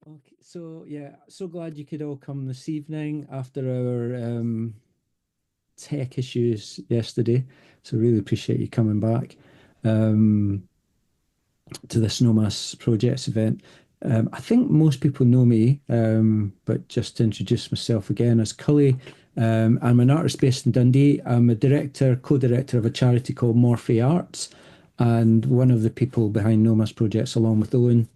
Okay, so yeah, so glad you could all come this evening after our tech issues yesterday. So really appreciate you coming back um, to this Nomas Projects event. I think most people know me, but just to introduce myself again as Cully, I'm an artist based in Dundee. I'm a director, co-director of a charity called Morphe Arts, and one of the people behind Nomas Projects, along with Owen.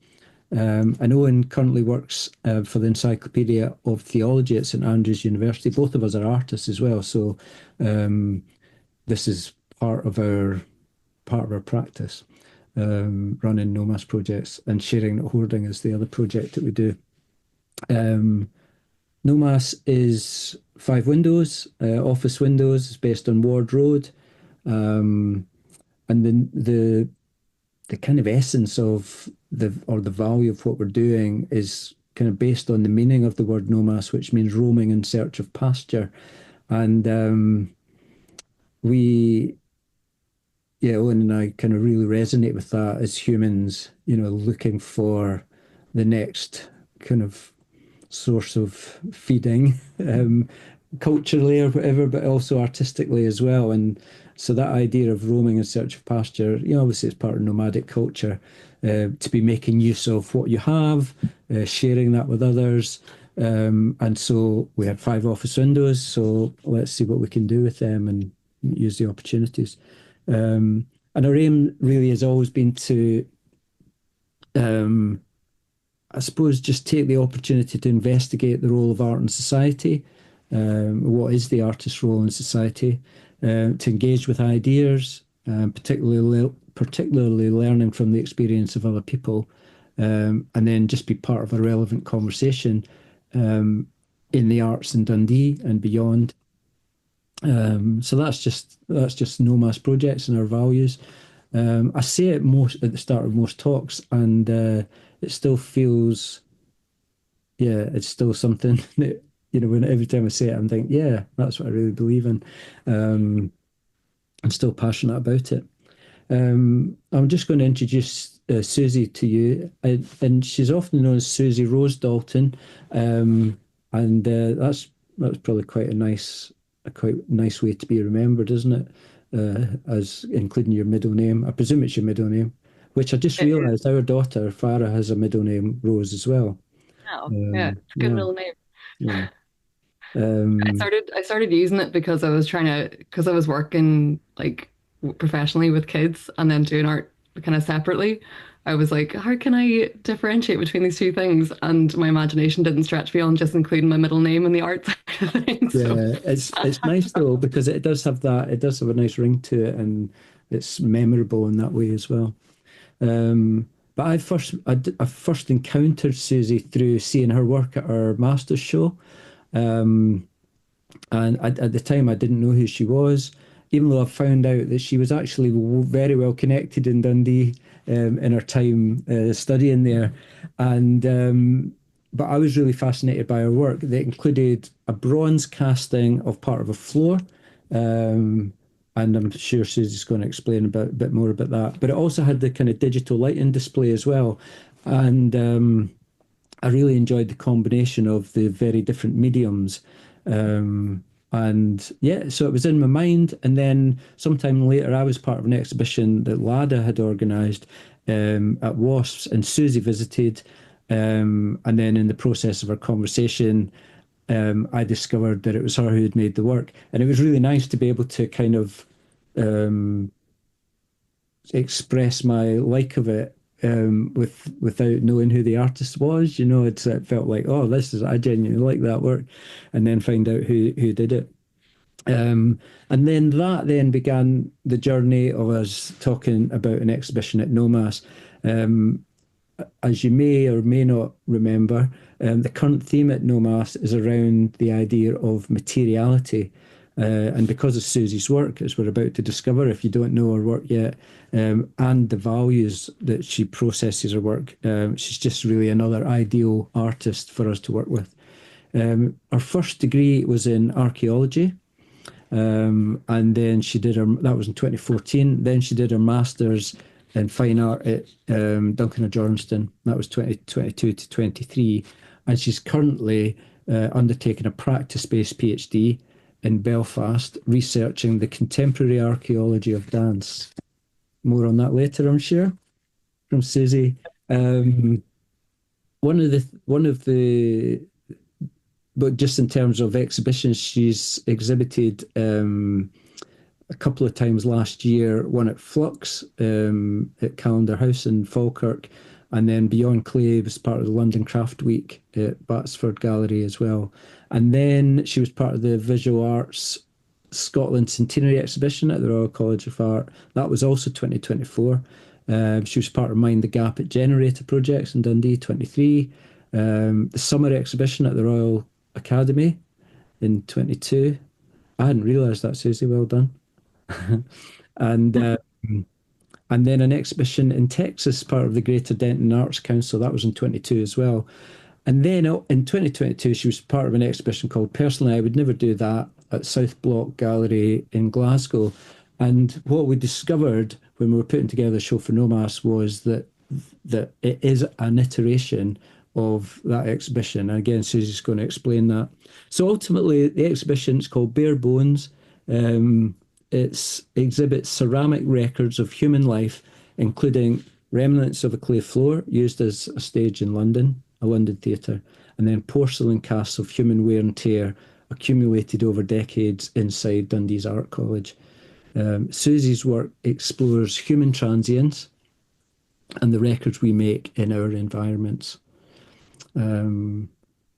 And Owen currently works for the Encyclopedia of Theology at St Andrews University. Both of us are artists as well, so um, this is part of our practice, running Nomas projects and sharing not hoarding is the other project that we do. Um, Nomas is five windows, office windows. It's based on Ward Road, um, and the kind of essence of the value of what we're doing is kind of based on the meaning of the word nomas, which means roaming in search of pasture. And we, yeah, Owen and I kind of really resonate with that as humans, looking for the next kind of source of feeding, culturally or whatever, but also artistically as well. And so that idea of roaming in search of pasture, obviously it's part of nomadic culture, to be making use of what you have, sharing that with others. And so we had five office windows. So let's see what we can do with them and use the opportunities. And our aim really has always been to um, I suppose just take the opportunity to investigate the role of art in society. What is the artist's role in society? To engage with ideas, particularly learning from the experience of other people, and then just be part of a relevant conversation um, in the arts in Dundee and beyond. So that's just Noma's projects and our values. I say it most at the start of most talks, and it still feels, yeah, it's still something that when every time I say it, I'm thinking, yeah, that's what I really believe in. Um, I'm still passionate about it. I'm just going to introduce Susie to you, and she's often known as Susie Rose Dalton, and that's probably quite nice way to be remembered, isn't it? As including your middle name. I presume it's your middle name, which I just It is. realised our daughter Farah has a middle name Rose as well. Oh, yeah, it's a good Yeah, middle name. yeah, I um, started I started using it because I was working like professionally with kids and then doing art kind of separately. I was like, how can I differentiate between these two things? And my imagination didn't stretch beyond just including my middle name in the art side of things. So yeah. It's nice though because it does have that. It does have a nice ring to it, and it's memorable in that way as well. But I first encountered Susie through seeing her work at our masters show. Um, And at the time, I didn't know who she was, even though I found out that she was actually very well connected in Dundee in her time studying there. And but I was really fascinated by her work. That included a bronze casting of part of a floor. Um, and I'm sure Susie's going to explain a bit more about that. But it also had the kind of digital lighting display as well. And I really enjoyed the combination of the very different mediums. And yeah, so it was in my mind. And then sometime later, I was part of an exhibition that Lada had organised at WASPs, and Susie visited. And then in the process of our conversation, I discovered that it was her who had made the work. And it was really nice to be able to kind of um, express my like of it without knowing who the artist was. It felt like, oh, I genuinely like that work, and then find out who did it. And then that then began the journey of us talking about an exhibition at Nomas. Um, as you may or may not remember, the current theme at Nomas is around the idea of materiality. And because of Susie's work, as we're about to discover, if you don't know her work yet, and the values that she processes her work, she's just really another ideal artist for us to work with. Her first degree was in archaeology, and then that was in 2014. Then she did her master's in fine art at Duncan of Johnston. That was 2022 to 23. And she's currently undertaking a practice-based PhD in Belfast, researching the contemporary archaeology of dance. More on that later, I'm sure, from Susie. Um, one of the but just in terms of exhibitions, she's exhibited a couple of times last year, one at Flux at Callender House in Falkirk, and then Beyond Clay was part of the London Craft Week at Batsford Gallery as well. And then she was part of the Visual Arts Scotland Centenary exhibition at the Royal College of Art. That was also 2024. She was part of Mind the Gap at Generator Projects in Dundee 23. The summer exhibition at the Royal Academy in 22. I hadn't realised that, Susie. Well done. And and then an exhibition in Texas, part of the Greater Denton Arts Council. That was in 22 as well. And then in 2022, she was part of an exhibition called Personally, I Would Never Do That at South Block Gallery in Glasgow. And what we discovered when we were putting together the show for Nomas was that it is an iteration of that exhibition. And again, Susie's going to explain that. So ultimately, the exhibition is called Bare Bones. It exhibits ceramic records of human life, including remnants of a clay floor used as a stage in London, a London theatre, and then porcelain casts of human wear and tear accumulated over decades inside Dundee's Art College. Susie's work explores human transience and the records we make in our environments. Um,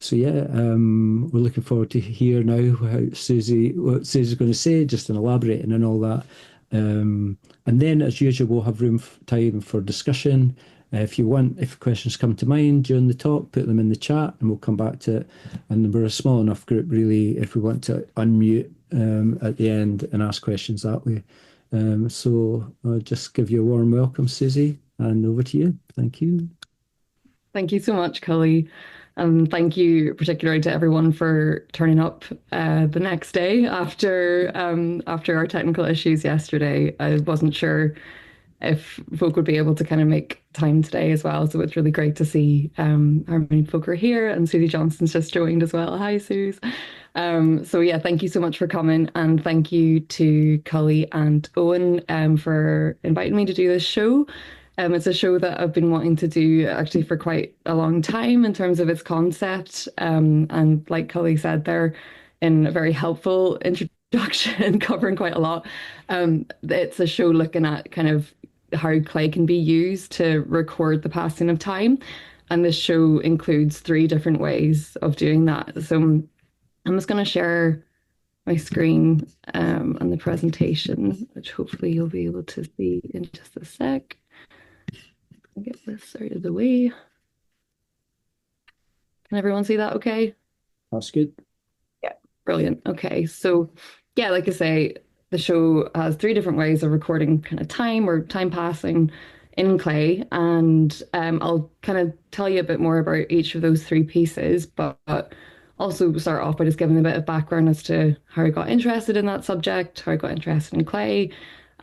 so yeah, we're looking forward to hear now what Susie's going to say, just in elaborating and all that. And then, as usual, we'll have time for discussion. If questions come to mind during the talk, put them in the chat, and we'll come back to it. And we're a small enough group, really, if we want to unmute at the end and ask questions that way. So I'll just give you a warm welcome, Susie, and over to you. Thank you. Thank you so much, Cully. And thank you particularly to everyone for turning up the next day after our technical issues yesterday. I wasn't sure if folk would be able to kind of make time today as well. So it's really great to see how many folk are here, and Susie Johnston's just joined as well. Hi, Suze. So yeah, thank you so much for coming, and thank you to Cully and Owen for inviting me to do this show. It's a show that I've been wanting to do actually for quite a long time in terms of its concept. And like Cully said there, in a very helpful introduction, covering quite a lot. It's a show looking at kind of how clay can be used to record the passing of time. And this show includes three different ways of doing that. So I'm just going to share my screen and the presentation, which hopefully you'll be able to see in just a sec. Get this out of the way. Can everyone see that okay? That's good. Yeah, brilliant. Okay, so yeah, like I say, the show has three different ways of recording kind of time or time passing in clay, and I'll kind of tell you a bit more about each of those three pieces, but also start off by just giving a bit of background as to how I got interested in that subject, how I got interested in clay,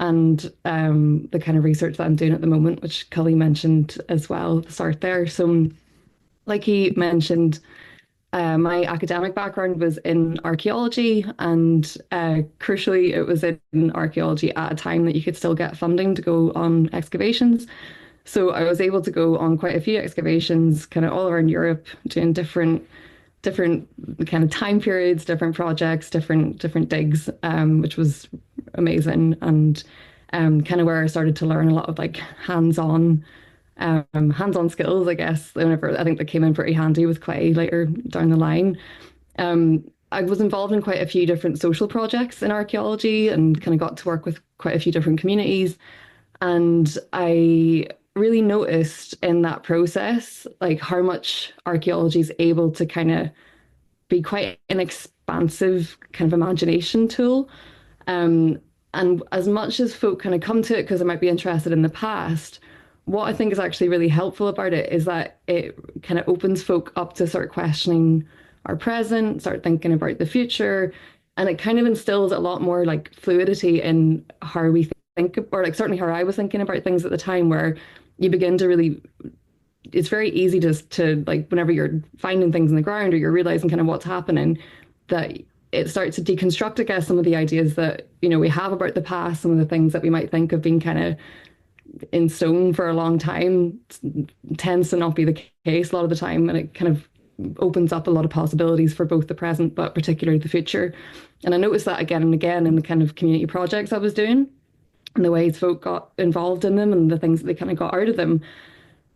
and the kind of research that I'm doing at the moment, which Cully mentioned as well at the start there. So, like he mentioned, my academic background was in archaeology, and crucially, it was in archaeology at a time that you could still get funding to go on excavations. So I was able to go on quite a few excavations, kind of all around Europe, doing different kind of time periods, different projects, different digs, which was amazing, and kind of where I started to learn a lot of like hands-on skills, I guess. Whenever I think that came in pretty handy with clay later down the line. I was involved in quite a few different social projects in archaeology and kind of got to work with quite a few different communities. And I really noticed in that process, like how much archaeology is able to kind of be quite an expansive kind of imagination tool. Um, and as much as folk kind of come to it because they might be interested in the past, what I think is actually really helpful about it is that it kind of opens folk up to start questioning our present, start thinking about the future, and it kind of instills a lot more like fluidity in how we or like certainly how I was thinking about things at the time, where you begin to really, it's very easy to like whenever you're finding things in the ground or you're realizing kind of what's happening, that it starts to deconstruct, I guess, some of the ideas that, we have about the past, some of the things that we might think have been kind of in stone for a long time tends to not be the case a lot of the time. And it kind of opens up a lot of possibilities for both the present, but particularly the future. And I noticed that again and again in the kind of community projects I was doing and the ways folk got involved in them and the things that they kind of got out of them.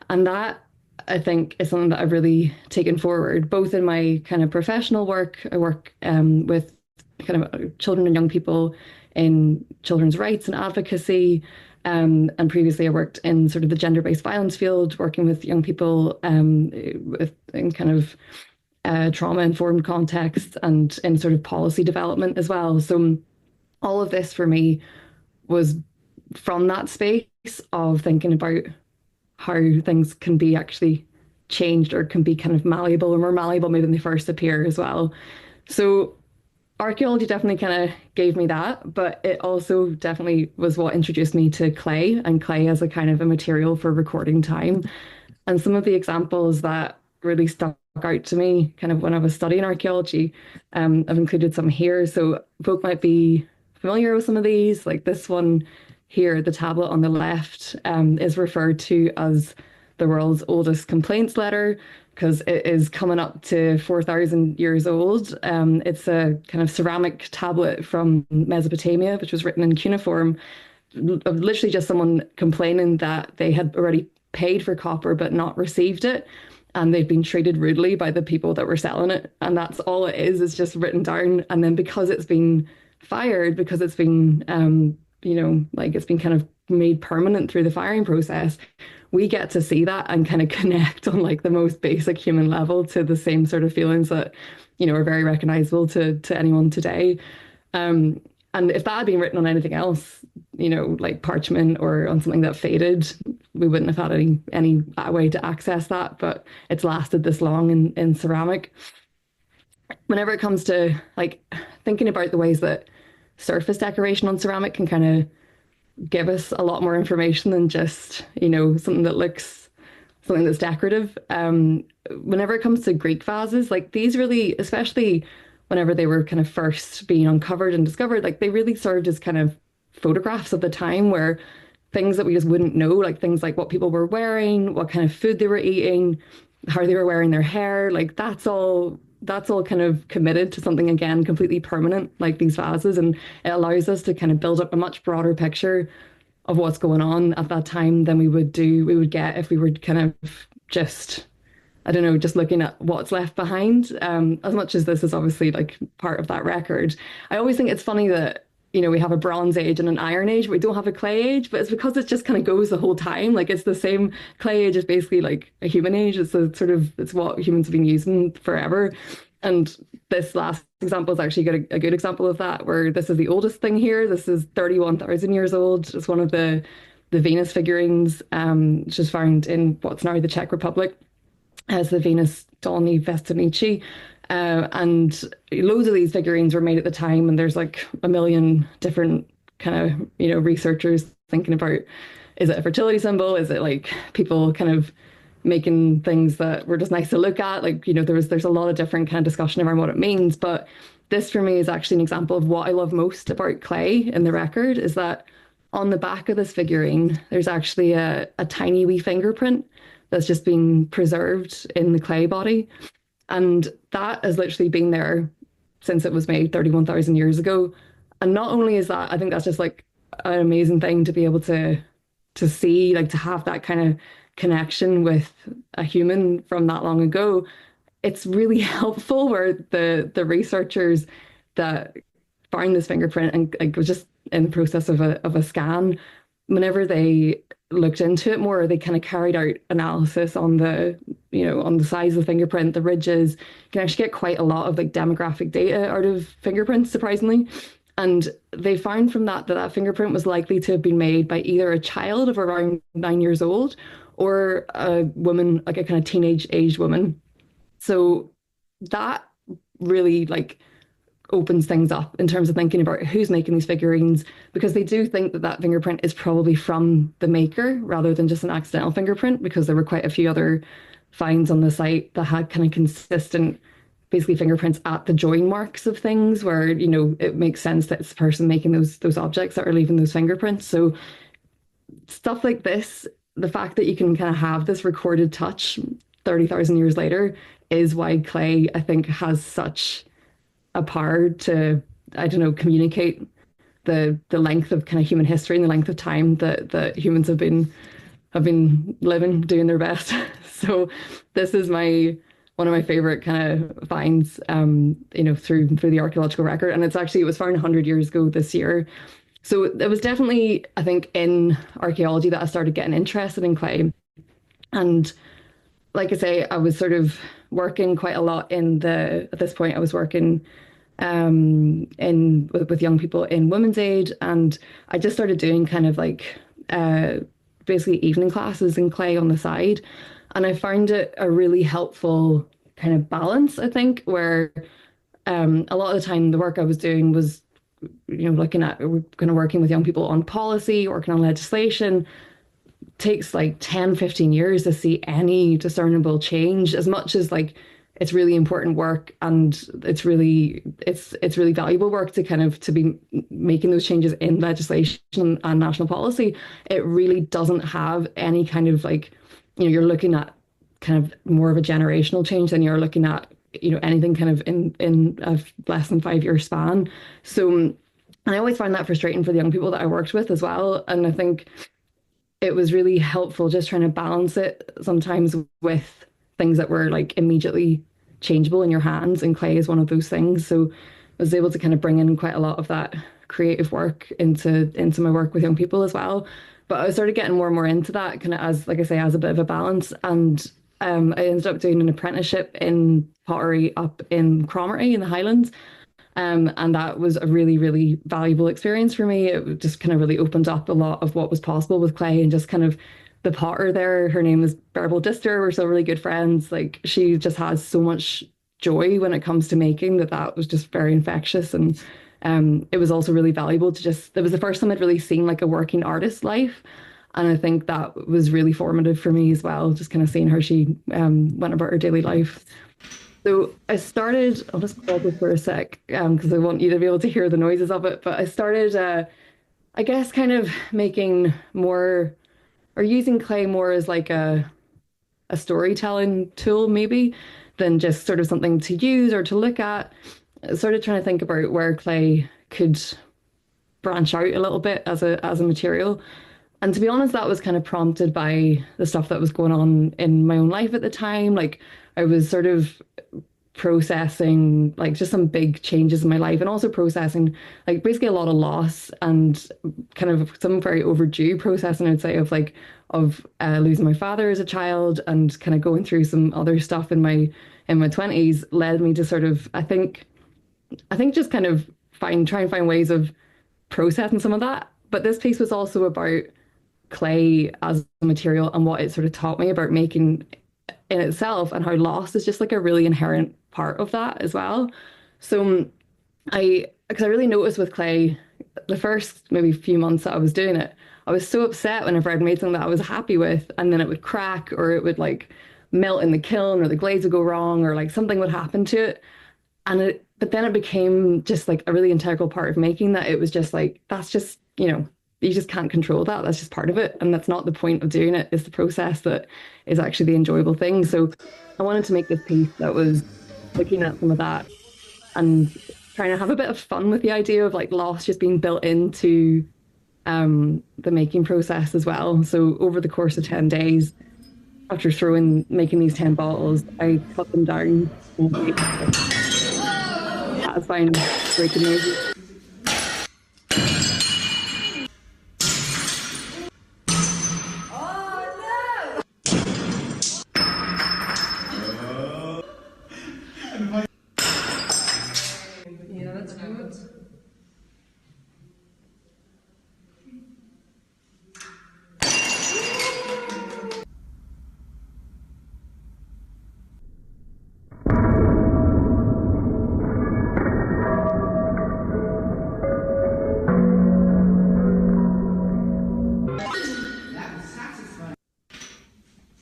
And that I think is something that I've really taken forward, both in my kind of professional work. I work with kind of children and young people in children's rights and advocacy. And previously, I worked in sort of the gender-based violence field, working with young people in kind of trauma-informed context and in sort of policy development as well. So all of this for me was from that space of thinking about how things can be actually changed or can be kind of malleable or more malleable maybe than they first appear as well. So archaeology definitely kind of gave me that, but it also definitely was what introduced me to clay and clay as a kind of a material for recording time. And some of the examples that really stuck out to me kind of when I was studying archaeology, I've included some here. So folk might be familiar with some of these, like this one here, the tablet on the left, is referred to as the world's oldest complaints letter because it is coming up to 4,000 years old. It's a kind of ceramic tablet from Mesopotamia, which was written in cuneiform, literally just someone complaining that they had already paid for copper but not received it. And they've been treated rudely by the people that were selling it. And that's all it is just written down. And then because it's been fired, because it's been, like it's been kind of made permanent through the firing process, we get to see that and kind of connect on like the most basic human level to the same sort of feelings that, are very recognizable to anyone today. And if that had been written on anything else, like parchment or on something that faded, we wouldn't have had any way to access that. But it's lasted this long in ceramic. Whenever it comes to like thinking about the ways that surface decoration on ceramic can kind of give us a lot more information than just, something that looks something that's decorative. Whenever it comes to Greek vases, like these really, especially whenever they were kind of first being uncovered and discovered, like they really served as kind of photographs of the time where things that we just wouldn't know, like things like what people were wearing, what kind of food they were eating, how they were wearing their hair, like that's all kind of committed to something again completely permanent like these vases, and it allows us to kind of build up a much broader picture of what's going on at that time than we would get if we were kind of just, I don't know, just looking at what's left behind. As much as this is obviously like part of that record, I always think it's funny that we have a Bronze Age and an Iron Age, but we don't have a Clay Age. But it's because it just kind of goes the whole time. Like it's the same. Clay Age is basically like a human age. It's what humans have been using forever. And this last example is actually a good example of that, where this is the oldest thing here. This is 31,000 years old. It's one of the Venus figurines, which is found in what's now the Czech Republic as the Venus Dolní Vestovnici. And loads of these figurines were made at the time, and there's like a million different kind of, researchers thinking about, is it a fertility symbol? Is it like people kind of making things that were just nice to look at? Like, there's a lot of different kind of discussion around what it means. But this for me is actually an example of what I love most about clay in the record, is that on the back of this figurine, there's actually a tiny wee fingerprint that's just been preserved in the clay body. And that has literally been there since it was made 31,000 years ago. And not only is that, I think that's just like an amazing thing to be able to see, like to have that kind of connection with a human from that long ago. It's really helpful where the researchers that found this fingerprint and like was just in the process of a scan, whenever they looked into it more, they kind of carried out analysis on the size of the fingerprint, the ridges. You can actually get quite a lot of like demographic data out of fingerprints, surprisingly. And they found from that fingerprint was likely to have been made by either a child of around 9 years old or a woman, like a kind of teenage aged woman. So that really like opens things up in terms of thinking about who's making these figurines, because they do think that that fingerprint is probably from the maker rather than just an accidental fingerprint, because there were quite a few other finds on the site that had kind of consistent basically fingerprints at the join marks of things where, it makes sense that it's the person making those objects that are leaving those fingerprints. So stuff like this, the fact that you can kind of have this recorded touch 30,000 years later is why clay, I think, has such a power to, I don't know, communicate the length of kind of human history and the length of time that humans have been living, doing their best. So this is my one of my favorite kind of finds, through the archaeological record. And it was found 100 years ago this year. So it was definitely, I think, in archaeology that I started getting interested in clay. And like I say, I was sort of working quite a lot at this point, I was working with young people in women's aid, and I just started doing kind of like basically evening classes in clay on the side, and I found it a really helpful kind of balance, I think, where a lot of the time the work I was doing was, looking at kind of working with young people on policy, working on legislation, takes like 10, 15 years to see any discernible change, as much as like it's really important work, and it's really valuable work to kind of to be making those changes in legislation and national policy. It really doesn't have any kind of like, you're looking at kind of more of a generational change than you're looking at, anything kind of in a less than 5 year span. So, and I always find that frustrating for the young people that I worked with as well. And I think it was really helpful just trying to balance it sometimes with things that were like immediately changeable in your hands, and clay is one of those things. So I was able to kind of bring in quite a lot of that creative work into my work with young people as well. But I started getting more and more into that kind of, as like I say, as a bit of a balance. And I ended up doing an apprenticeship in pottery up in Cromarty in the Highlands. And that was a really, really valuable experience for me. It just kind of really opened up a lot of what was possible with clay, and just kind of the potter there, her name is Berbel Dister. We're still really good friends. Like, she just has so much joy when it comes to making that was just very infectious. And it was also really valuable to it was the first time I'd really seen like a working artist's life. And I think that was really formative for me as well, just kind of seeing how she went about her daily life. So I started, I'll just pause this for a sec because I want you to be able to hear the noises of it. But I started, I guess, kind of making more or using clay more as like a storytelling tool, maybe, than just sort of something to use or to look at. I started trying to think about where clay could branch out a little bit as a material. And to be honest, that was kind of prompted by the stuff that was going on in my own life at the time. Like, I was sort of processing like just some big changes in my life, and also processing like basically a lot of loss and kind of some very overdue processing, I'd say, of losing my father as a child, and kind of going through some other stuff in my 20s led me to sort of I think just kind of try and find ways of processing some of that. But this piece was also about clay as a material and what it sort of taught me about making in itself, and how loss is just like a really inherent part of that as well. So because I really noticed with clay, the first maybe few months that I was doing it, I was so upset whenever I'd made something that I was happy with, and then it would crack, or it would like melt in the kiln, or the glaze would go wrong, or like something would happen to it. But then it became just like a really integral part of making that. It was just like, that's just, you just can't control that. That's just part of it. And that's not the point of doing it. It's the process that is actually the enjoyable thing. So I wanted to make this piece that was looking at some of that and trying to have a bit of fun with the idea of like loss just being built into the making process as well. So over the course of 10 days, after making these 10 bottles, I cut them down and satisfying breaking noises.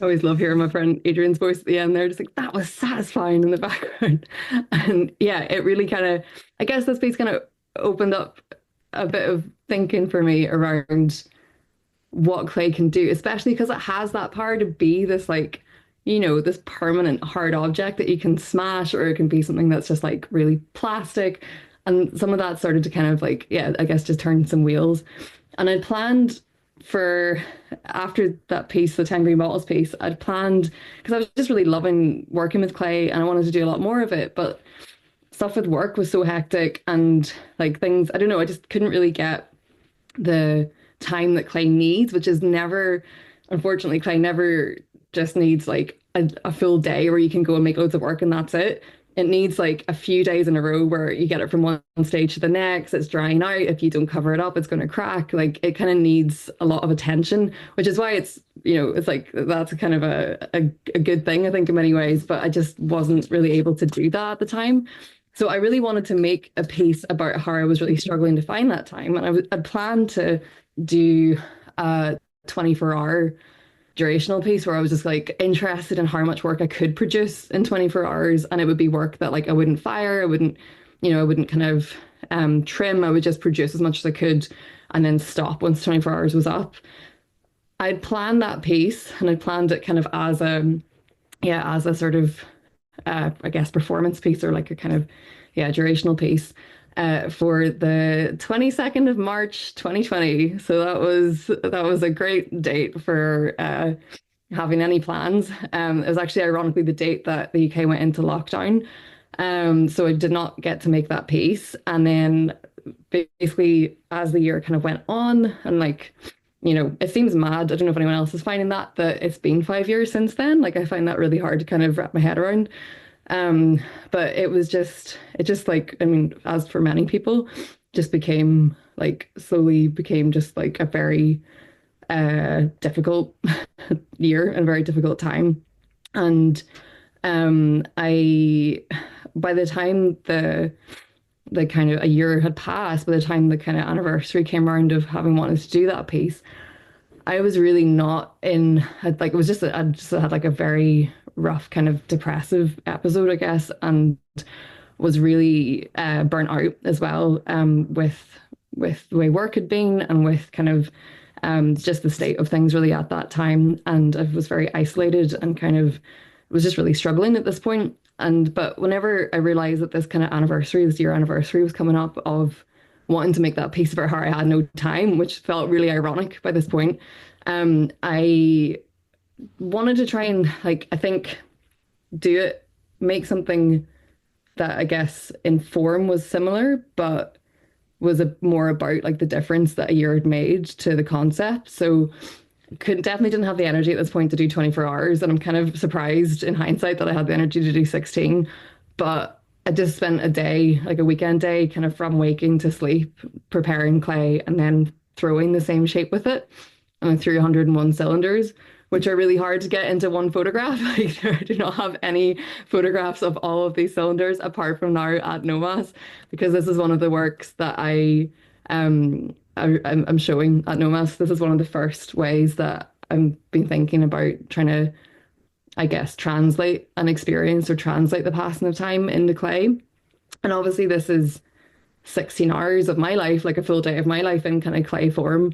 I always love hearing my friend Adrian's voice at the end there, just like that was satisfying in the background. And yeah, it really kind of, I guess this piece kind of opened up a bit of thinking for me around what clay can do, especially because it has that power to be this like, this permanent hard object that you can smash, or it can be something that's just like really plastic. And some of that started to kind of like, yeah, I guess just turn some wheels. And I'd planned for after that piece, the 10 Green Bottles piece, I'd planned because I was just really loving working with clay and I wanted to do a lot more of it. But stuff with work was so hectic and like things, I don't know, I just couldn't really get the time that clay needs, which is never, unfortunately, clay never just needs like a full day where you can go and make loads of work and that's it. It needs like a few days in a row where you get it from one stage to the next. It's drying out. If you don't cover it up, it's going to crack. Like it kind of needs a lot of attention, which is why it's like that's kind of a good thing, I think, in many ways. But I just wasn't really able to do that at the time. So I really wanted to make a piece about how I was really struggling to find that time. And I'd planned to do a 24-hour durational piece where I was just like interested in how much work I could produce in 24 hours. And it would be work that like I wouldn't fire, I wouldn't kind of trim. I would just produce as much as I could and then stop once 24 hours was up. I'd planned that piece and I'd planned it kind of as a sort of I guess performance piece or like a kind of durational piece for the 22nd of March 2020. So that was a great date for having any plans. It was actually ironically the date that the UK went into lockdown. So I did not get to make that piece. And then basically as the year kind of went on and like it seems mad. I don't know if anyone else is finding that it's been 5 years since then. Like I find that really hard to kind of wrap my head around. Um, but it just like, I mean, as for many people, just became like slowly became just like a very difficult year and very difficult time. And I by the time the kind of a year had passed, by the time the kind of anniversary came around of having wanted to do that piece, I was really not in like it was just I just had like a very rough kind of depressive episode, I guess, and was really burnt out as well with the way work had been and with kind of just the state of things really at that time. And I was very isolated and kind of was just really struggling at this point. And but whenever I realized that this kind of anniversary, this year anniversary was coming up of wanting to make that piece about how I had no time, which felt really ironic by this point. I wanted to try and like I think do it, make something that I guess in form was similar, but was more about like the difference that a year had made to the concept. So could definitely didn't have the energy at this point to do 24 hours, and I'm kind of surprised in hindsight that I had the energy to do 16. But I just spent a day, like a weekend day, kind of from waking to sleep, preparing clay and then throwing the same shape with it. And I threw 101 cylinders, which are really hard to get into one photograph. Like, I do not have any photographs of all of these cylinders apart from now at Nomas, because this is one of the works that I'm showing at Nomas. This is one of the first ways that I've been thinking about trying to, I guess, translate an experience or translate the passing of time into clay. And obviously, this is 16 hours of my life, like a full day of my life in kind of clay form.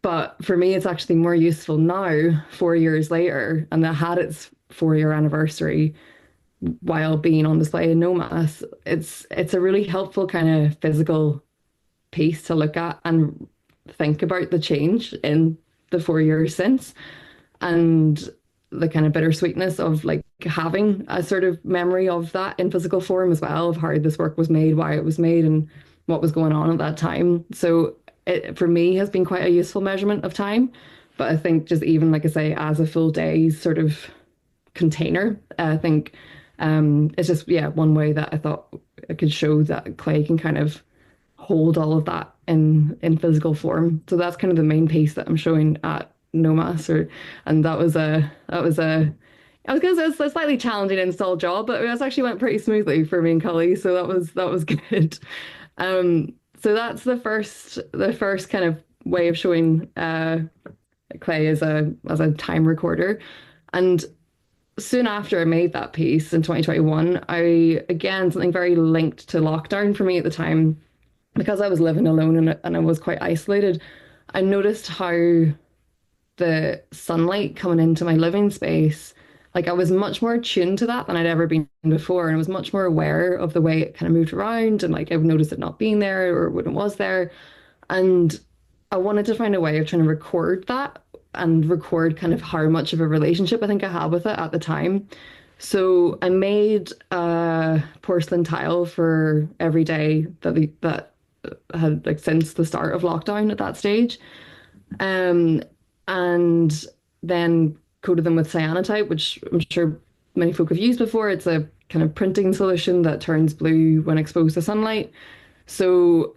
But for me, it's actually more useful now, 4 years later, and that had its 4 year anniversary while being on display in Nomas. It's a really helpful kind of physical piece to look at and think about the change in the 4 years since, and the kind of bittersweetness of like having a sort of memory of that in physical form as well, of how this work was made, why it was made, and what was going on at that time. So it for me has been quite a useful measurement of time. But I think just even like I say, as a full day's sort of container, I think it's just one way that I thought I could show that clay can kind of hold all of that in physical form. So that's kind of the main piece that I'm showing at Nomas, and I was gonna say it's a slightly challenging install job, but it actually went pretty smoothly for me and Cully, so that was good. Um, so that's the first kind of way of showing clay as a time recorder. And soon after I made that piece in 2021, again, something very linked to lockdown for me at the time, because I was living alone and I was quite isolated, I noticed how the sunlight coming into my living space, like I was much more attuned to that than I'd ever been before. And I was much more aware of the way it kind of moved around. And like I would notice it not being there or when it was there. And I wanted to find a way of trying to record that and record kind of how much of a relationship I think I had with it at the time. So I made a porcelain tile for every day that had like since the start of lockdown at that stage. Um, and then coated them with cyanotype, which I'm sure many folk have used before. It's a kind of printing solution that turns blue when exposed to sunlight. So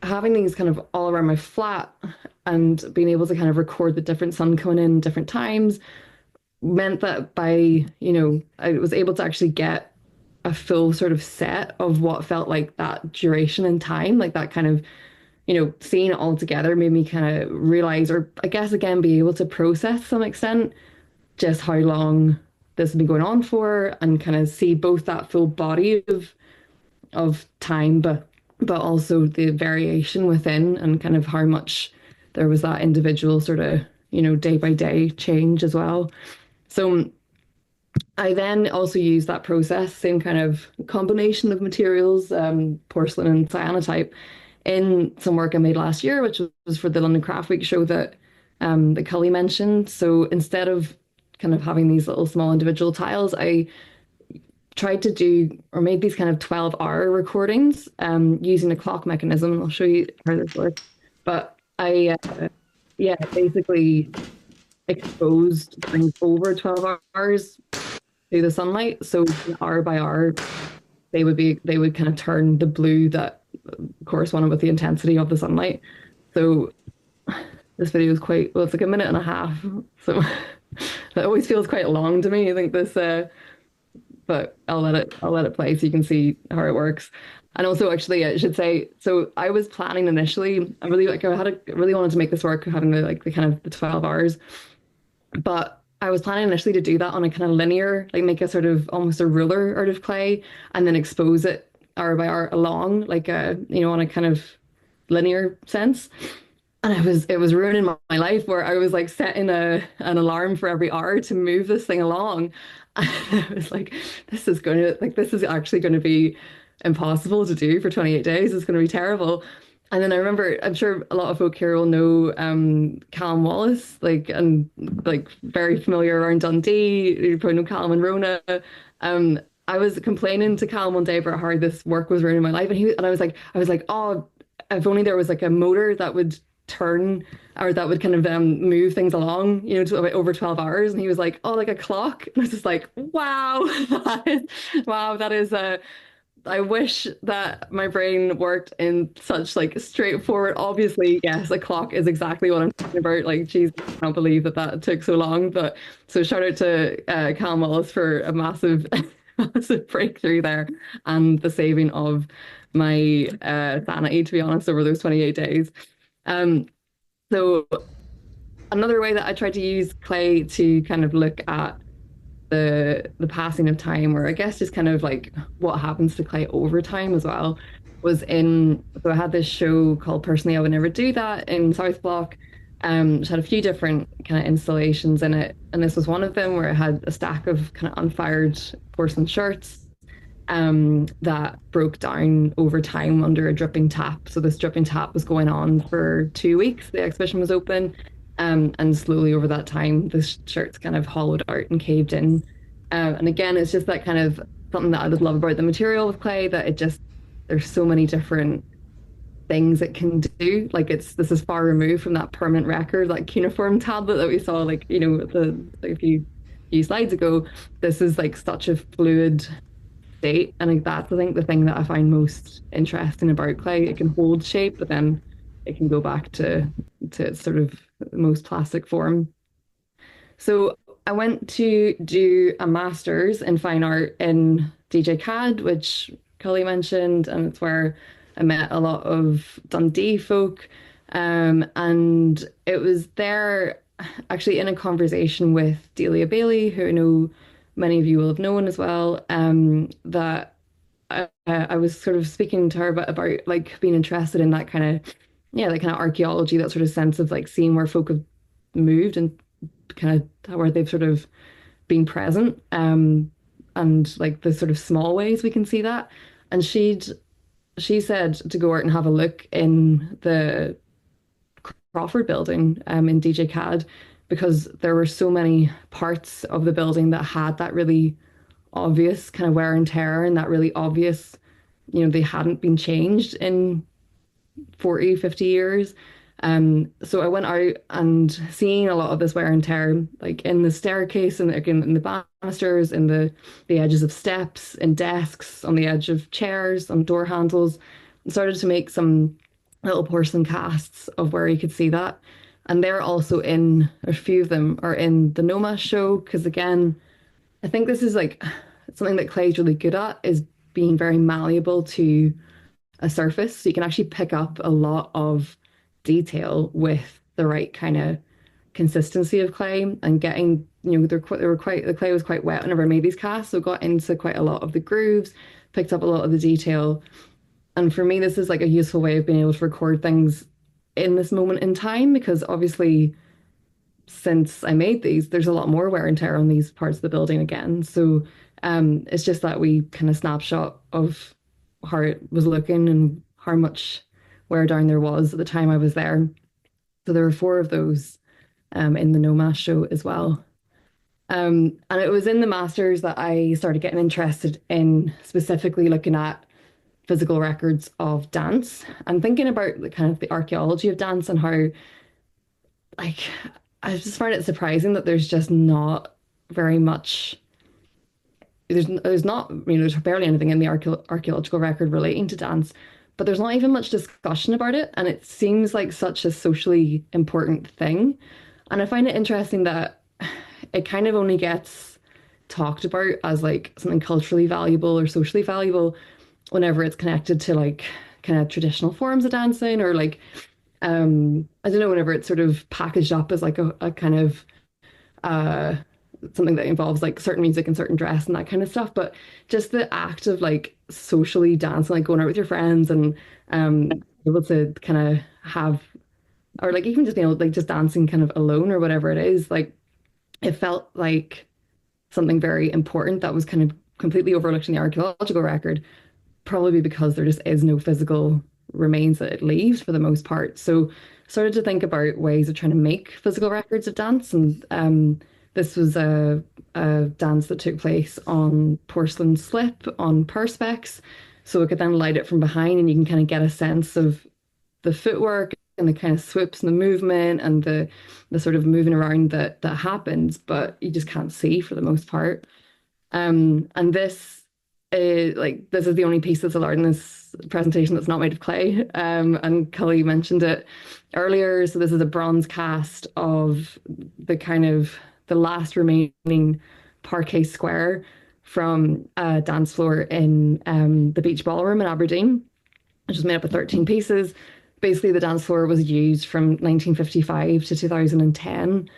having these kind of all around my flat and being able to kind of record the different sun coming in different times meant that I was able to actually get a full sort of set of what felt like that duration in time, like that kind of, seeing it all together made me kind of realize, or I guess again, be able to process to some extent just how long this has been going on for and kind of see both that full body of time, but also the variation within and kind of how much there was that individual sort of, day by day change as well. So I then also use that process, same kind of combination of materials, porcelain and cyanotype, in some work I made last year, which was for the London Craft Week show that Cully mentioned. So instead of kind of having these little small individual tiles, I tried to do or made these kind of 12-hour recordings using a clock mechanism. I'll show you how this works. But yeah, basically exposed things over 12 hours to the sunlight. So hour by hour, they would kind of turn the blue that corresponded with the intensity of the sunlight. So this video is quite, well, it's like a minute and a half. So that always feels quite long to me. I think this but I'll let it play so you can see how it works. And also, actually, I should say, so I was planning initially. I really wanted to make this work, having the kind of the 12 hours, but I was planning initially to do that on a kind of linear, like make a sort of almost a ruler out of clay, and then expose it hour by hour along, like on a kind of linear sense. And it was ruining my life where I was like setting an alarm for every hour to move this thing along. And I was like, this is actually going to be impossible to do for 28 days. It's going to be terrible. And then I remember, I'm sure a lot of folk here will know Callum Wallace, like very familiar around Dundee. You probably know Callum and Rona. I was complaining to Callum one day about how this work was ruining my life, and I was like, oh, if only there was like a motor that would turn or that would kind of move things along, to about over 12 hours. And he was like, oh, like a clock. And I was just like, wow, that is I wish that my brain worked in such like straightforward. Obviously, yes, a clock is exactly what I'm talking about. Like, geez, I can't believe that took so long. But so shout out to Callum Wallace for a massive, massive breakthrough there and the saving of my sanity, to be honest, over those 28 days. Um, so another way that I tried to use clay to kind of look at the passing of time, or I guess just kind of like what happens to clay over time as well, so I had this show called Personally I Would Never Do That in South Block, which had a few different kind of installations in it. And this was one of them where it had a stack of kind of unfired porcelain shirts that broke down over time under a dripping tap. So this dripping tap was going on for 2 weeks. The exhibition was open. And slowly over that time, the shirt's kind of hollowed out and caved in. And again, it's just that kind of something that I would love about the material of clay, that there's so many different things it can do. Like this is far removed from that permanent record, like cuneiform tablet that we saw, like, a few slides ago. This is like such a fluid state. And like that's, I think, the thing that I find most interesting about clay. It can hold shape, but then it can go back to its sort of most plastic form. So I went to do a master's in fine art in DJ CAD, which Cully mentioned, and it's where I met a lot of Dundee folk. And it was there actually in a conversation with Delia Bailey, who I know many of you will have known as well, that I was sort of speaking to her about like being interested in that kind of, yeah, that kind of archaeology, that sort of sense of like seeing where folk have moved and kind of where they've sort of been present, and like the sort of small ways we can see that. And she said to go out and have a look in the Crawford building, in DJ CAD, because there were so many parts of the building that had that really obvious kind of wear and tear, and that really obvious, they hadn't been changed in 40, 50 years. So I went out and seeing a lot of this wear and tear, like in the staircase and like in the banisters, in the edges of steps, in desks, on the edge of chairs, on door handles. Started to make some little porcelain casts of where you could see that. And they're also in, a few of them are in the Nomas show, because again, I think this is like something that clay's really good at, is being very malleable to a surface. So you can actually pick up a lot of detail with the right kind of consistency of clay, and getting, the clay was quite wet whenever I made these casts. So got into quite a lot of the grooves, picked up a lot of the detail. And for me, this is like a useful way of being able to record things in this moment in time, because obviously since I made these, there's a lot more wear and tear on these parts of the building again. So it's just that we kind of snapshot of how it was looking and how much wear down there was at the time I was there. So there were four of those, in the Nomas show as well. And it was in the masters that I started getting interested in specifically looking at physical records of dance and thinking about the kind of the archaeology of dance, and how, like, I just find it surprising that there's just not very much. There's not, there's barely anything in the archaeological record relating to dance, but there's not even much discussion about it, and it seems like such a socially important thing. And I find it interesting that it kind of only gets talked about as like something culturally valuable or socially valuable whenever it's connected to like kind of traditional forms of dancing, or like, I don't know, whenever it's sort of packaged up as like a kind of uh something that involves like certain music and certain dress and that kind of stuff. But just the act of like socially dancing, like going out with your friends and able to kind of have, or like even just being able like just dancing kind of alone or whatever it is, like it felt like something very important that was kind of completely overlooked in the archaeological record, probably because there just is no physical remains that it leaves for the most part. So started to think about ways of trying to make physical records of dance. And this was a dance that took place on porcelain slip on perspex. So we could then light it from behind, and you can kind of get a sense of the footwork and the kind of swoops and the movement and the sort of moving around that happens, but you just can't see for the most part. And this like this is the only piece that's allowed in this presentation that's not made of clay. And Cully mentioned it earlier. So this is a bronze cast of the kind of the last remaining parquet square from a dance floor in the Beach Ballroom in Aberdeen, which was made up of 13 pieces. Basically, the dance floor was used from 1955 to 2010,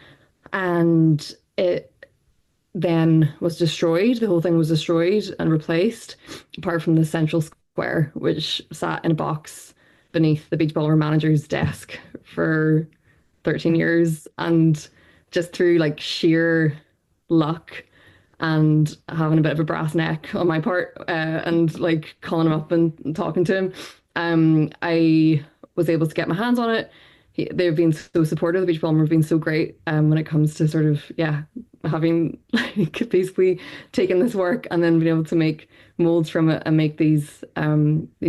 and it then was destroyed. The whole thing was destroyed and replaced, apart from the central square, which sat in a box beneath the Beach Ballroom manager's desk for 13 years. And just through like sheer luck and having a bit of a brass neck on my part, and like calling him up and talking to him, I was able to get my hands on it. They've been so supportive. The Beach Ballroom have been so great, when it comes to sort of, yeah, having like basically taken this work and then being able to make molds from it and make these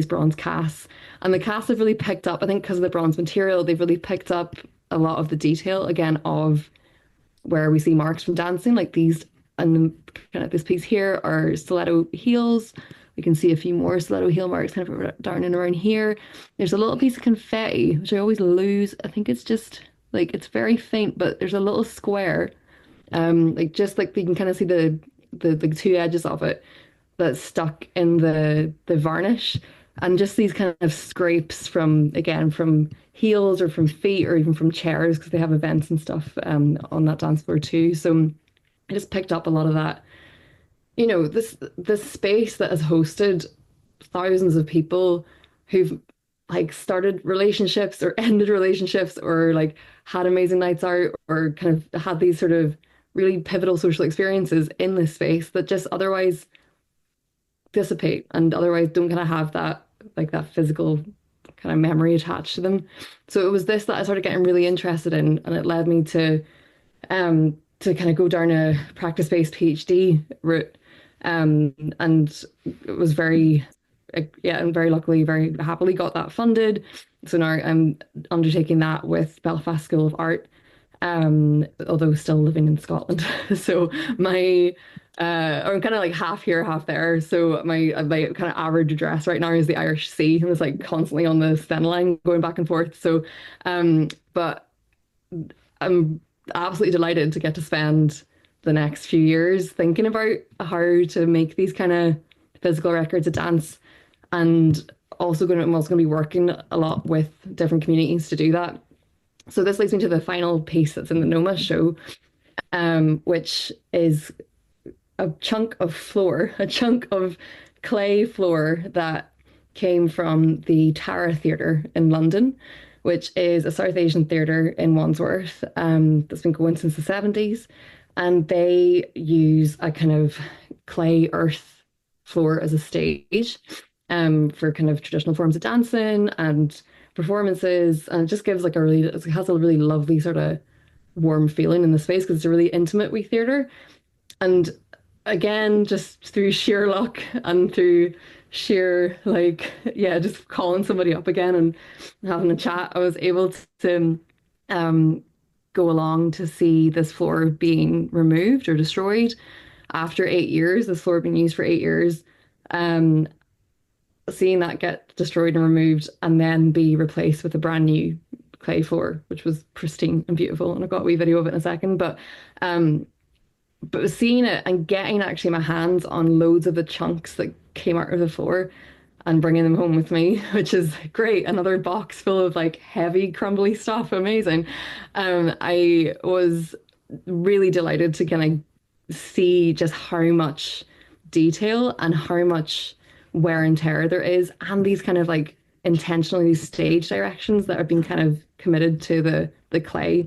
bronze casts. And the casts have really picked up, I think, because of the bronze material, they've really picked up a lot of the detail again of where we see marks from dancing, like these, and kind of this piece here are stiletto heels. We can see a few more stiletto heel marks kind of down and around here. There's a little piece of confetti, which I always lose. I think it's just like, it's very faint, but there's a little square, like just like you can kind of see the two edges of it that's stuck in the varnish. and just these kind of scrapes from, again, from heels or from feet or even from chairs because they have events and stuff on that dance floor too. So I just picked up a lot of that. This space that has hosted thousands of people who've like started relationships or ended relationships or like had amazing nights out or kind of had these sort of really pivotal social experiences in this space that just otherwise dissipate and otherwise don't kind of have that like that physical kind of memory attached to them. So it was this that I started getting really interested in, and it led me to kind of go down a practice-based PhD route. And it was very, yeah, and very luckily, very happily got that funded. So now I'm undertaking that with Belfast School of Art, although still living in Scotland. So my I'm kind of like half here, half there. So my kind of average address right now is the Irish Sea, and it's like constantly on the Stena line going back and forth. So, but I'm absolutely delighted to get to spend the next few years thinking about how to make these kind of physical records of dance, and I'm also going to be working a lot with different communities to do that. So this leads me to the final piece that's in the Nomas show, which is a chunk of floor, a chunk of clay floor that came from the Tara Theatre in London, which is a South Asian theatre in Wandsworth that's been going since the 70s. And they use a kind of clay earth floor as a stage for kind of traditional forms of dancing and performances. And it just gives like it has a really lovely sort of warm feeling in the space because it's a really intimate wee theatre. And again, just through sheer luck and through sheer, like, yeah, just calling somebody up again and having a chat, I was able to um, go along to see this floor being removed or destroyed after 8 years, this floor being used for 8 years. Um, Seeing that get destroyed and removed and then be replaced with a brand new clay floor, which was pristine and beautiful. And I've got a wee video of it in a second. But seeing it and getting actually my hands on loads of the chunks that came out of the floor and bringing them home with me, which is great. Another box full of like heavy, crumbly stuff. Amazing. I was really delighted to kind of see just how much detail and how much wear and tear there is, and these kind of like intentionally stage directions that have been kind of committed to the clay.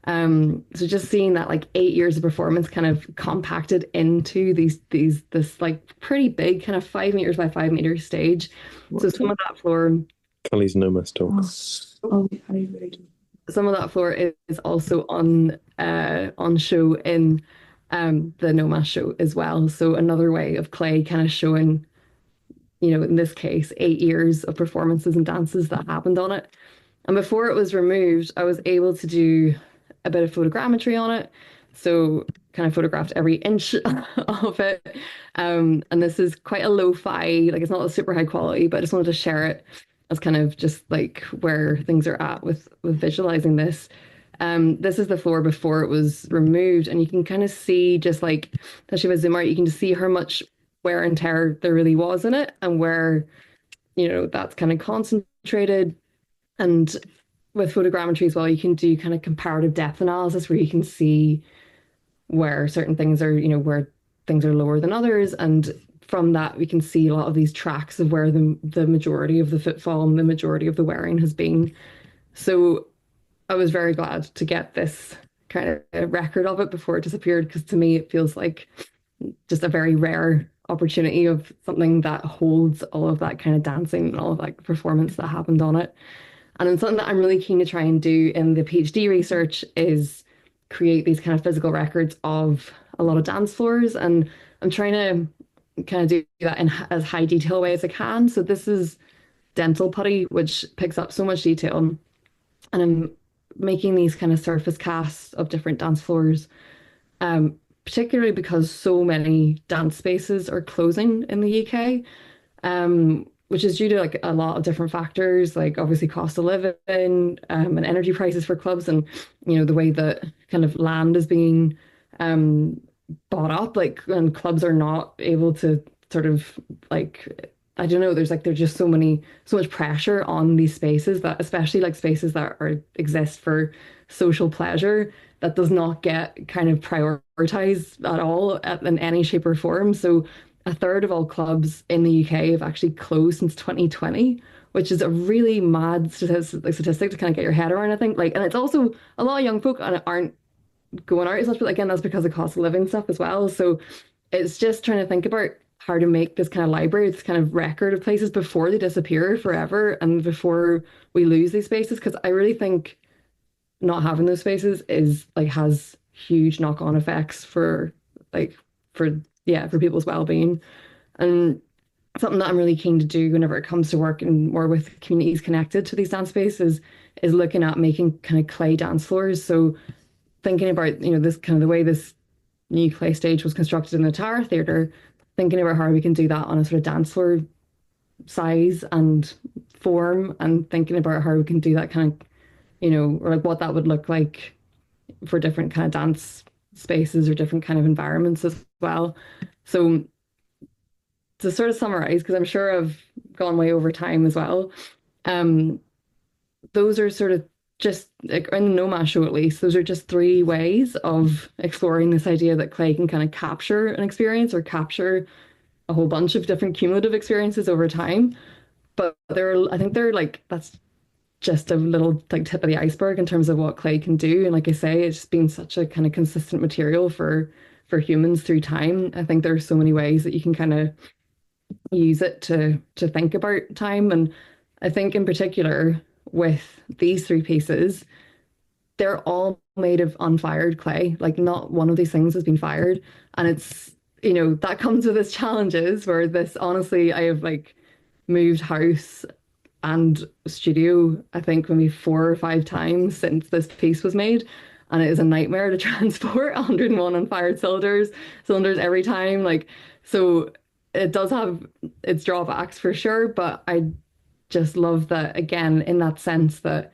So just seeing that like 8 years of performance kind of compacted into this like pretty big kind of 5 meters by 5 meters stage. So some of that floor, Kelly's Nomas talk. some of that floor is also on show in the Nomas show as well. So another way of clay kind of showing, in this case, 8 years of performances and dances that happened on it. And before it was removed, I was able to do a bit of photogrammetry on it. So kind of photographed every inch of it. And this is quite a lo-fi, like it's not a super high quality, but I just wanted to share it as kind of just like where things are at with visualizing this. This is the floor before it was removed, and you can kind of see just like, especially with zoom out, you can just see how much wear and tear there really was in it and where, that's kind of concentrated. And with photogrammetry as well, you can do kind of comparative depth analysis where you can see where certain things are, where things are lower than others. And from that, we can see a lot of these tracks of where the majority of the footfall and the majority of the wearing has been. So I was very glad to get this kind of record of it before it disappeared, because to me, it feels like just a very rare opportunity of something that holds all of that kind of dancing and all of that performance that happened on it. And then something that I'm really keen to try and do in the PhD research is create these kind of physical records of a lot of dance floors. And I'm trying to kind of do that in as high detail way as I can. So this is dental putty, which picks up so much detail. And I'm making these kind of surface casts of different dance floors, particularly because so many dance spaces are closing in the UK. Which is due to like a lot of different factors, like obviously cost of living, and energy prices for clubs, and the way that kind of land is being bought up, like, and clubs are not able to sort of like I don't know, there's just so much pressure on these spaces that especially like spaces that are exist for social pleasure that does not get kind of prioritized at all in any shape or form. So a third of all clubs in the UK have actually closed since 2020, which is a really mad statistic to kind of get your head around, I think. Like, and it's also a lot of young folk aren't going out as much, but again, that's because of cost of living stuff as well. So it's just trying to think about how to make this kind of library, this kind of record of places before they disappear forever and before we lose these spaces. Because I really think not having those spaces is like has huge knock-on effects like for for people's well-being. And something that I'm really keen to do whenever it comes to working more with communities connected to these dance spaces is looking at making kind of clay dance floors. So thinking about, this kind of the way this new clay stage was constructed in the Tower Theatre, thinking about how we can do that on a sort of dance floor size and form, and thinking about how we can do that kind of, or like what that would look like for different kind of dance spaces or different kind of environments as well. So to sort of summarize, because I'm sure I've gone way over time as well, um, those are sort of just like in the Nomas show at least, those are just three ways of exploring this idea that clay can kind of capture an experience or capture a whole bunch of different cumulative experiences over time. But I think they're like that's just a little like tip of the iceberg in terms of what clay can do. And like I say, it's just been such a kind of consistent material for humans through time. I think there are so many ways that you can kind of use it to think about time. And I think in particular with these three pieces, they're all made of unfired clay. Like not one of these things has been fired. And it's, that comes with its challenges where this honestly, I have like moved house and studio, I think maybe 4 or 5 times since this piece was made. And it is a nightmare to transport 101 unfired cylinders every time. Like, so it does have its drawbacks for sure, but I just love that again, in that sense that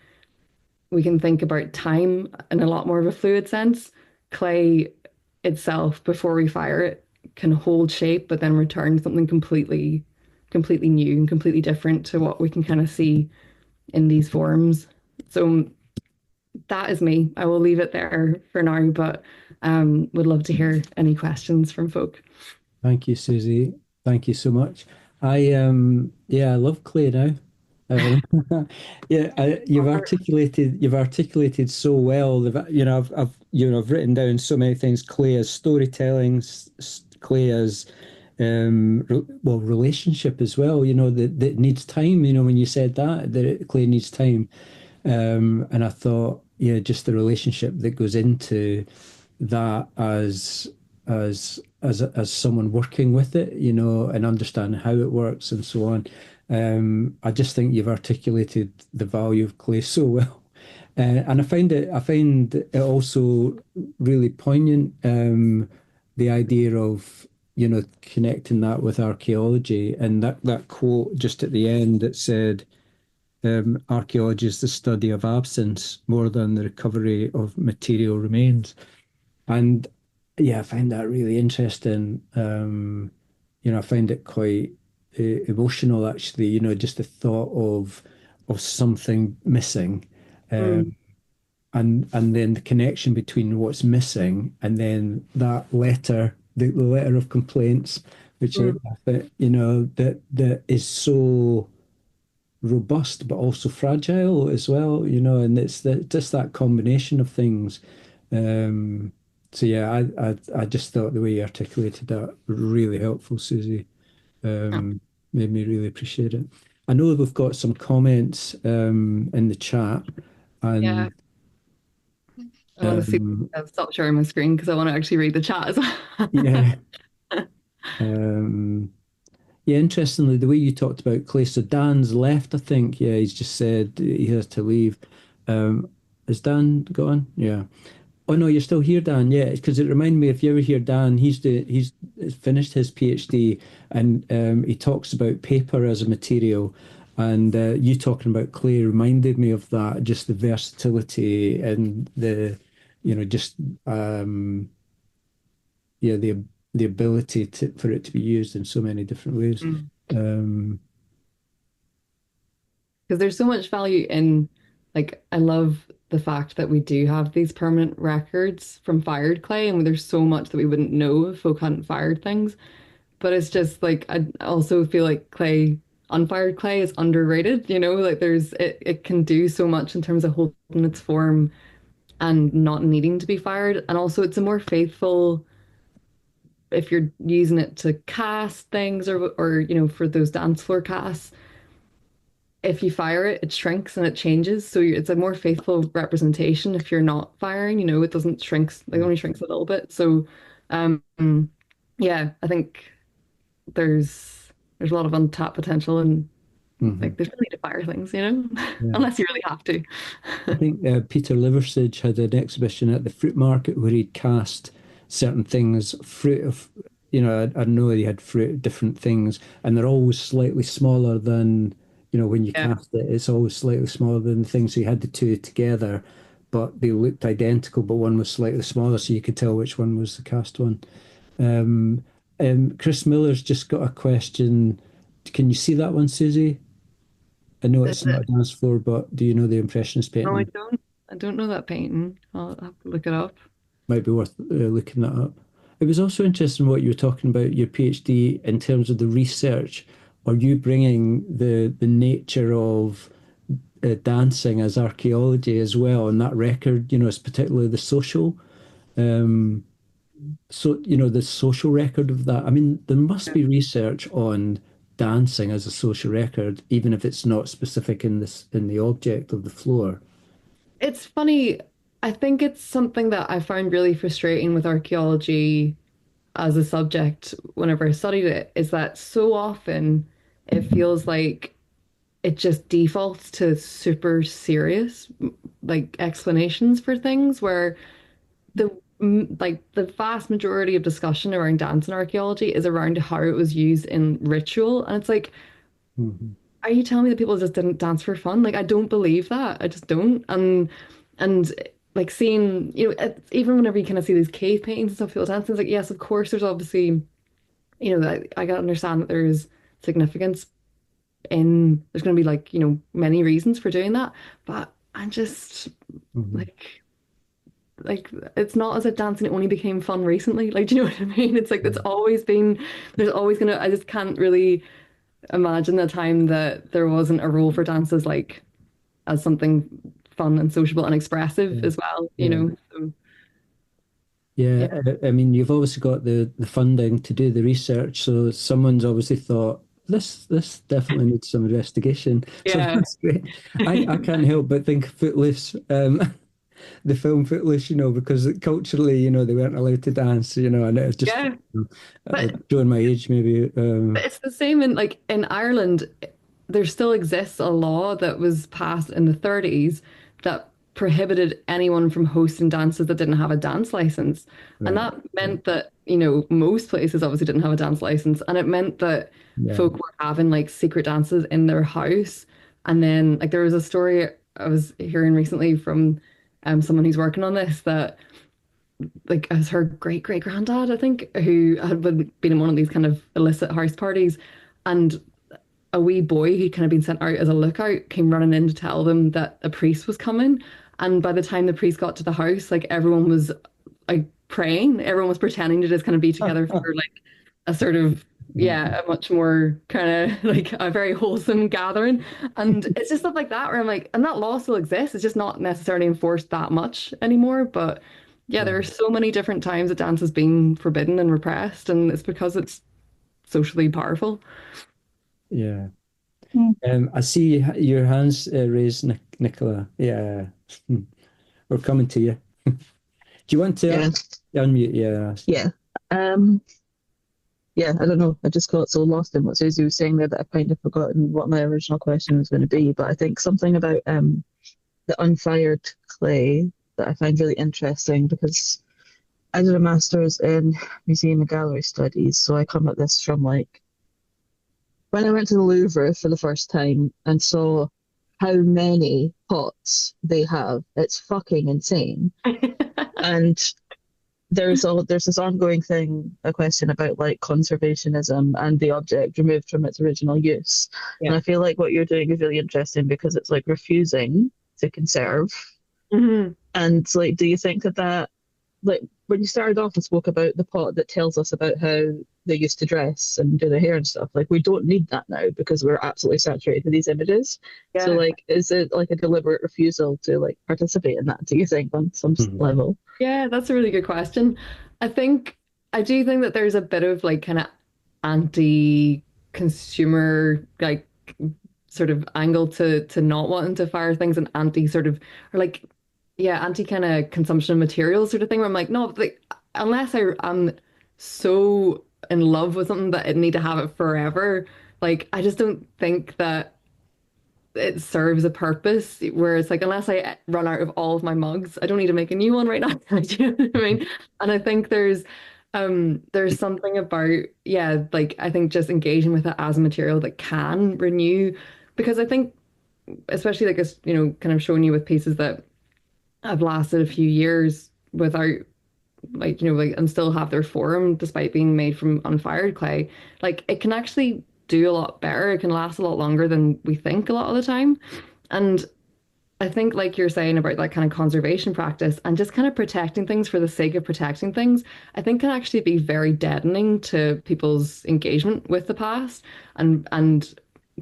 we can think about time in a lot more of a fluid sense. Clay itself, before we fire it, can hold shape, but then return something completely new and completely different to what we can kind of see in these forms. So that is me. I will leave it there for now, but would love to hear any questions from folk. Thank you, Susie. Thank you so much. I love clay now. Um, you've articulated so well. I've written down so many things. Clay as storytelling, clay as relationship as well. That needs time. When you said that clay needs time, and I thought, yeah, just the relationship that goes into that as someone working with it, and understanding how it works and so on. I just think you've articulated the value of clay so well. And I find it also really poignant, the idea of, connecting that with archaeology and that quote just at the end that said, archaeology is the study of absence more than the recovery of material remains. And yeah, I find that really interesting. I find it quite emotional actually, just the thought of something missing. Mm, And then the connection between what's missing and then that letter, the letter of complaints, which mm, I think, that is so robust but also fragile as well, and it's just that combination of things. Um, so yeah, I just thought the way you articulated that really helpful, Susie. yeah. Um, Made me really appreciate it. I know we've got some comments in the chat, Yeah. and I want to see. um, I've stopped sharing my screen because I want to actually read the chat as well. yeah, um, yeah. Interestingly, the way you talked about Clay, so Dan's left. I think. Yeah, he's just said he has to leave. Um, is Dan gone? Yeah. Oh no, you're still here, Dan. Yeah, because it reminded me if you ever hear Dan, he's finished his PhD and he talks about paper as a material, and you talking about clay reminded me of that. Just the versatility and just yeah, the the ability for it to be used in so many different ways. Um, Because there's so much value in, like, I love the fact that we do have these permanent records from fired clay, and there's so much that we wouldn't know if folk hadn't fired things. But it's just like I also feel like clay, unfired clay is underrated, you know, like it can do so much in terms of holding its form and not needing to be fired. And also it's a more faithful if you're using it to cast things or you know, for those dance floor casts, if you fire it, it shrinks and it changes. So it's a more faithful representation if you're not firing, you know, it doesn't shrinks, like only shrinks a little bit. So um yeah, I think there's a lot of untapped potential and mhm. like there's no need to fire things, you know, Yeah. unless you really have to. I think Peter Liversidge had an exhibition at the fruit market where he'd cast certain things, fruit of, I know he had fruit, different things, and they're always slightly smaller than, when you Yeah. cast it, it's always slightly smaller than the thing. So you had the two together, but they looked identical, but one was slightly smaller, so you could tell which one was the cast one. Um, Chris Miller's just got a question. Can you see that one, Susie? I know Is it's not it? a dance floor, but do you know the Impressionist No, I painting? don't. I don't know that painting. I'll have to look it up. Might be worth looking that up. It was also interesting what you were talking about your PhD in terms of the research. Are you bringing the nature of dancing as archaeology as well? And that record, is particularly the social. Um, the social record of that. I mean, there must Yeah. be research on dancing as a social record, even if it's not specific in the object of the floor. It's funny. I think it's something that I found really frustrating with archaeology as a subject whenever I studied it, is that so often it feels like it just defaults to super serious like explanations for things where the like the vast majority of discussion around dance and archaeology is around how it was used in ritual. And it's like, Mhm. are you telling me that people just didn't dance for fun? Like, I don't believe that. I just don't. And like seeing, you know, even whenever you kind of see these cave paintings and stuff, people dancing, it's like, yes, of course, there's obviously, you know, I gotta understand that there's significance in, there's going to be like, you know, many reasons for doing that. But I'm just Mhm. like, like it's not as if dancing only became fun recently. Like, do you know what I mean? It's like it's always been, there's always gonna, I just can't really imagine the time that there wasn't a role for dances like as something fun and sociable and expressive Yeah. as well, you Yeah. know? So Yeah, yeah. I mean, you've obviously got the funding to do the research, so someone's obviously thought this definitely needs some investigation. So Yeah. that's great. I can't help but think of Footloose, the film Footloose, because culturally, they weren't allowed to dance, and it's just Yeah. But showing my age maybe. But it's the same in like in Ireland, there still exists a law that was passed in the 30s that prohibited anyone from hosting dances that didn't have a dance license. And Right. that meant that, you know, most places obviously didn't have a dance license. And it meant that Yeah. folk were having like secret dances in their house. And then like there was a story I was hearing recently from someone who's working on this that like as her great great granddad, I think, who had been in one of these kind of illicit house parties, and a wee boy who'd kind of been sent out as a lookout came running in to tell them that a priest was coming. And by the time the priest got to the house, like everyone was like praying, everyone was pretending to just kind of be together for like a sort of yeah, a much more kind of like a very wholesome gathering. And it's just stuff like that where I'm like, and that law still exists. It's just not necessarily enforced that much anymore. But yeah, Yeah. there are so many different times that dance has been forbidden and repressed, and it's because it's socially powerful. Yeah. I see your hands raised, Nicola. Yeah. We're coming to you. Do you want to Yeah, unmute? Yeah. yeah. Um, yeah, I don't know. I just got so lost in what Susie was saying there that I've kind of forgotten what my original question was going to be. But I think something about the unfired clay that I find really interesting because I did a master's in museum and gallery studies, so I come at this from like when I went to the Louvre for the first time and saw how many pots they have. It's fucking insane. And there's this ongoing thing, a question about like conservationism and the object removed from its original use. And Yeah. I feel like what you're doing is really interesting because it's like refusing to conserve. Hmm. And like, do you think that like when you started off and spoke about the pot that tells us about how they used to dress and do their hair and stuff, like we don't need that now because we're absolutely saturated with these images. So Yeah. like, is it like a deliberate refusal to like participate in that, do you think, on some Mhm. level? Yeah, that's a really good question. I think I do think that there's a bit of like kind of anti-consumer like sort of angle to not wanting to fire things and anti sort of or like yeah, anti kind of consumption of materials sort of thing where I'm like, no, like unless I'm so in love with something that I need to have it forever, like I just don't think that it serves a purpose where it's like unless I run out of all of my mugs, I don't need to make a new one right now. Do you know what I mean? And I think there's something about yeah, like I think just engaging with it as a material that can renew because I think especially like as you know, kind of showing you with pieces that have lasted a few years without like you know like and still have their form despite being made from unfired clay, like it can actually do a lot better. It can last a lot longer than we think a lot of the time. And I think like you're saying about that kind of conservation practice and just kind of protecting things for the sake of protecting things, I think can actually be very deadening to people's engagement with the past and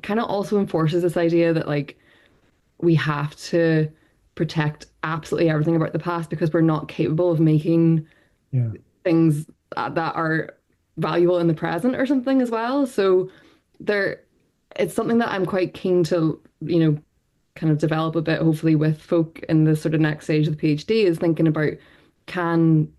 kind of also enforces this idea that like we have to protect absolutely everything about the past because we're not capable of making Yeah. things that are valuable in the present or something as well. So there, it's something that I'm quite keen to, you know, kind of develop a bit, hopefully with folk in the sort of next stage of the PhD is thinking about can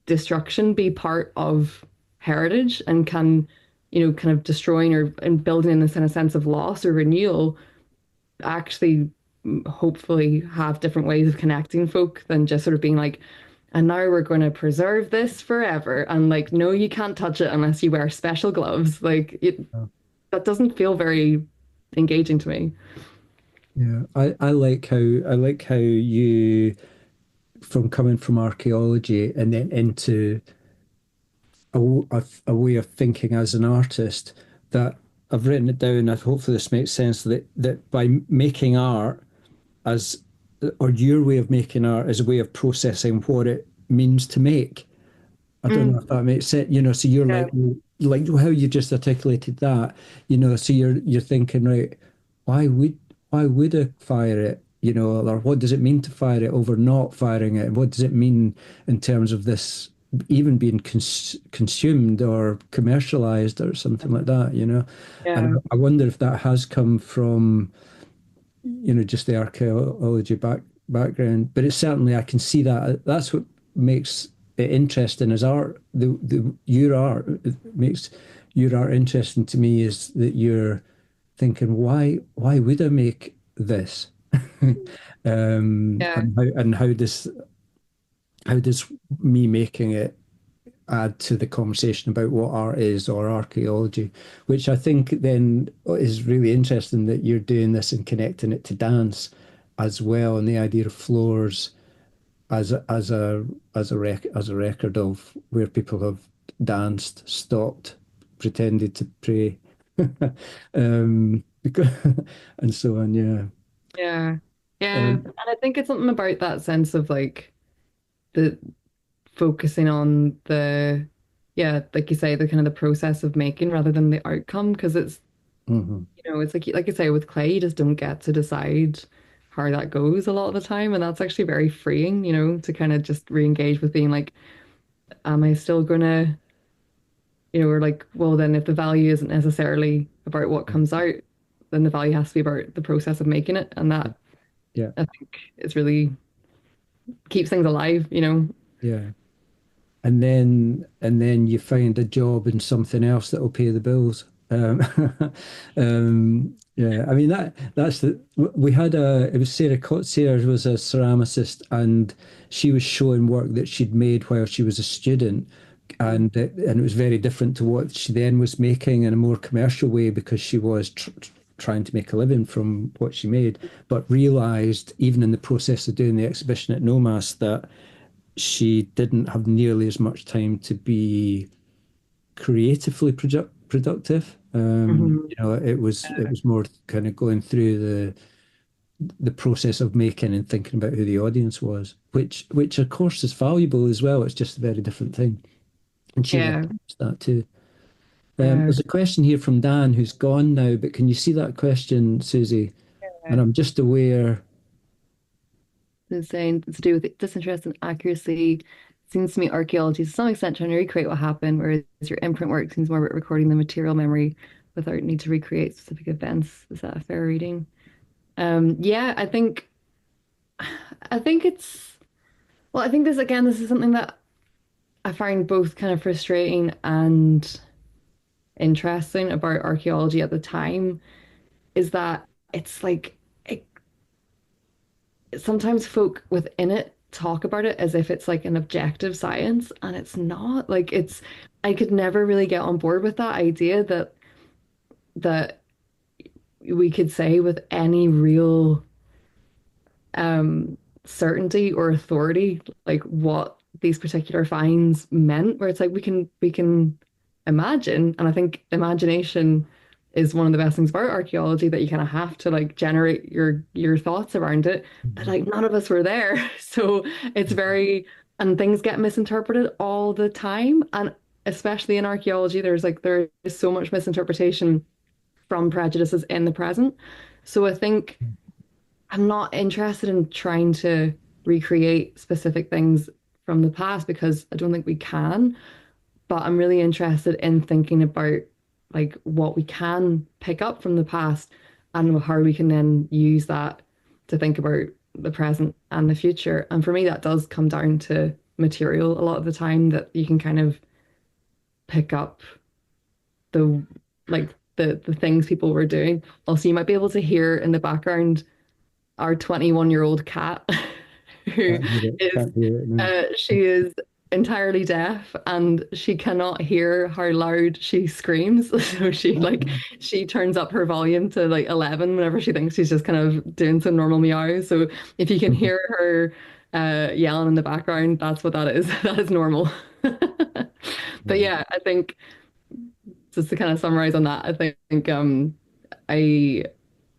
destruction be part of heritage and can, you know, kind of destroying or and building in this kind of sense of loss or renewal actually hopefully have different ways of connecting folk than just sort of being like, and now we're going to preserve this forever. And like, no, you can't touch it unless you wear special gloves. Like, that doesn't feel very engaging to me. Yeah, I like how you from coming from archaeology and then into a way of thinking as an artist that I've written it down. And hopefully, this makes sense that by making art as or your way of making art is a way of processing what it means to make. I don't know if Mm, that makes sense. So you're yeah. like how you just articulated that. So you're thinking, right, why would why would I fire it? Or what does it mean to fire it over not firing it? What does it mean in terms of this even being consumed or commercialized or something like that? And Yeah. I wonder if that has come from just the archaeology background. But it's certainly I can see that that's what makes it interesting as art. The your art it makes your art interesting to me is that you're thinking why would I make this, Yeah. and how does me making it add to the conversation about what art is or archaeology, which I think then is really interesting that you're doing this and connecting it to dance as well, and the idea of floors as a record of where people have danced, stopped, pretended to pray, and so on. Yeah. Yeah. Yeah. Um, And I think it's something about that sense of like the focusing on the, yeah, like you say, the kind of the process of making rather than the outcome. Because it's, mhm. you know, it's like you say with clay, you just don't get to decide how that goes a lot of the time. And that's actually very freeing, you know, to kind of just re-engage with being like, am I still gonna, you know, or like, well, then if the value isn't necessarily about what comes out, then the value has to be about the process of making it. And that Yeah, I think is really keeps things alive, you know. yeah. And then you find a job in something else that will pay the bills. Yeah, I mean that's the we had it was Sarah was a ceramicist and she was showing work that she'd made while she was a student, and it was very different to what she then was making in a more commercial way because she was trying to make a living from what she made, but realized even in the process of doing the exhibition at Nomas that she didn't have nearly as much time to be creatively productive. Hmm. It was more kind of going through the process of making and thinking about who the audience was, which of course is valuable as well. It's just a very different thing, and she Yeah. recognised that too. Yeah. There's a question here from Dan who's gone now, but can you see that question, Susie? And I'm just aware. Is saying to do with disinterest and accuracy. Seems to me archaeology to some extent trying to recreate what happened, whereas your imprint work seems more about recording the material memory without need to recreate specific events. Is that a fair reading? Yeah, I think it's well, I think this again, this is something that I find both kind of frustrating and interesting about archaeology at the time, is that it's like it, sometimes folk within it talk about it as if it's like an objective science, and it's not. Like it's I could never really get on board with that idea that we could say with any real certainty or authority like what these particular finds meant, where it's like we can imagine, and I think imagination is one of the best things about archaeology, that you kind of have to like generate your thoughts around it, but like none of us were there. So it's very, and things get misinterpreted all the time, and especially in archaeology there is so much misinterpretation from prejudices in the present. So I think I'm not interested in trying to recreate specific things from the past because I don't think we can, but I'm really interested in thinking about like what we can pick up from the past and how we can then use that to think about the present and the future. And for me, that does come down to material a lot of the time, that you can kind of pick up the like the things people were doing. Also, you might be able to hear in the background our 21-year-old cat, who Can't hear it. is Can't hear it. No. she is entirely deaf and she cannot hear how loud she screams. So she turns up her volume to like 11 whenever she thinks she's just kind of doing some normal meow. So if you can hear her yelling in the background, that's what that is. That is normal. But Yeah. yeah, I think just to kind of summarize on that, I think I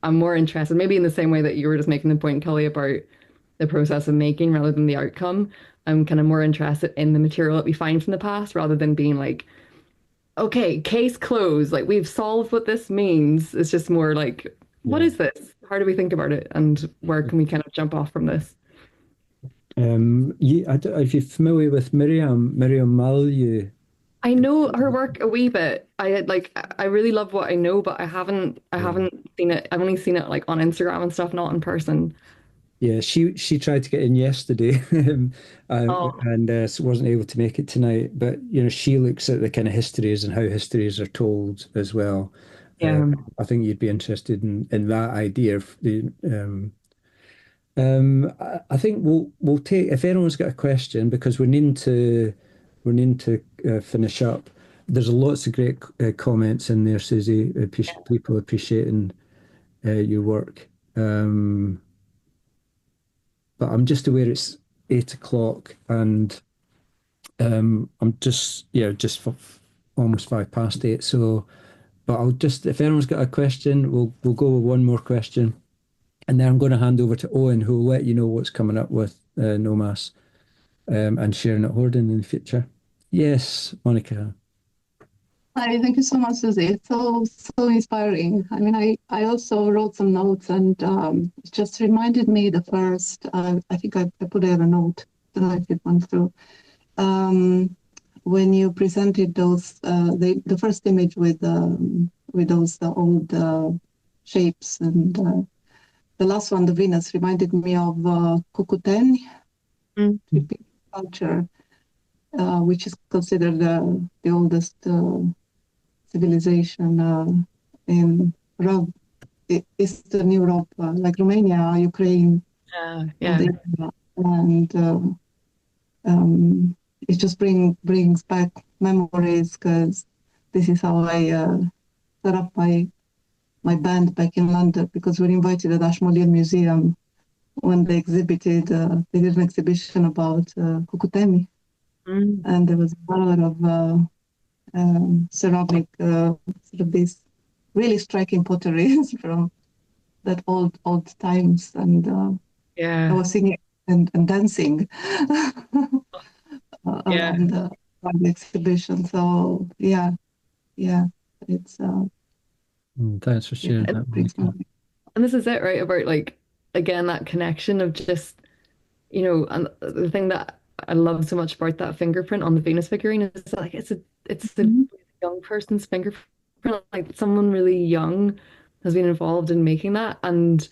I'm more interested, maybe in the same way that you were just making the point, Kelly, about the process of making rather than the outcome. I'm kind of more interested in the material that we find from the past rather than being like, okay, case closed. Like we've solved what this means. It's just more like, what Yeah. is this? How do we think about it? And where can we kind of jump off from this? If you're familiar with Miriam Mallew. I know her work a wee bit. I really love what I know, but I Yeah. haven't seen it. I've only seen it like on Instagram and stuff, not in person. Yeah, she tried to get in yesterday, Oh, and so wasn't able to make it tonight. But she looks at the kind of histories and how histories are told as well. Uh, yeah. I think you'd be interested in that idea. Of the I think we'll take if anyone's got a question because we need to finish up. There's lots of great comments in there, Susie. People appreciating your work. But I'm just aware it's 8 o'clock and I'm just almost 5 past 8. So, but I'll just if anyone's got a question, we'll go with one more question, and then I'm going to hand over to Owen, who will let you know what's coming up with Nomas and sharing at Horden in the future. Yes, Monica. Hi, thank you so much, Susie. It's so inspiring. I mean, I also wrote some notes, and it just reminded me the first. I think I put there a note. Don't know if it went through. When you presented those, the first image with those the old shapes, and the last one, the Venus, reminded me of Kukuten Mm. culture, which is considered the oldest civilization in Eastern Europe, like Romania, Ukraine, and Yeah. India. And it just brings back memories because this is how I set up my band back in London because we were invited at Ashmolean Museum when they exhibited, they did an exhibition about Kukutemi, Mm. and there was a lot of ceramic, sort of these really striking potteries from that old times, and I Yeah. was singing and dancing Yeah. around the exhibition. So yeah, it's Thanks for yeah, sharing it that, brings Monica. me. And this is it, right? About like again that connection of just, and the thing that I love so much about that fingerprint on the Venus figurine is that, like it's a Mhm. young person's fingerprint. Like someone really young has been involved in making that. And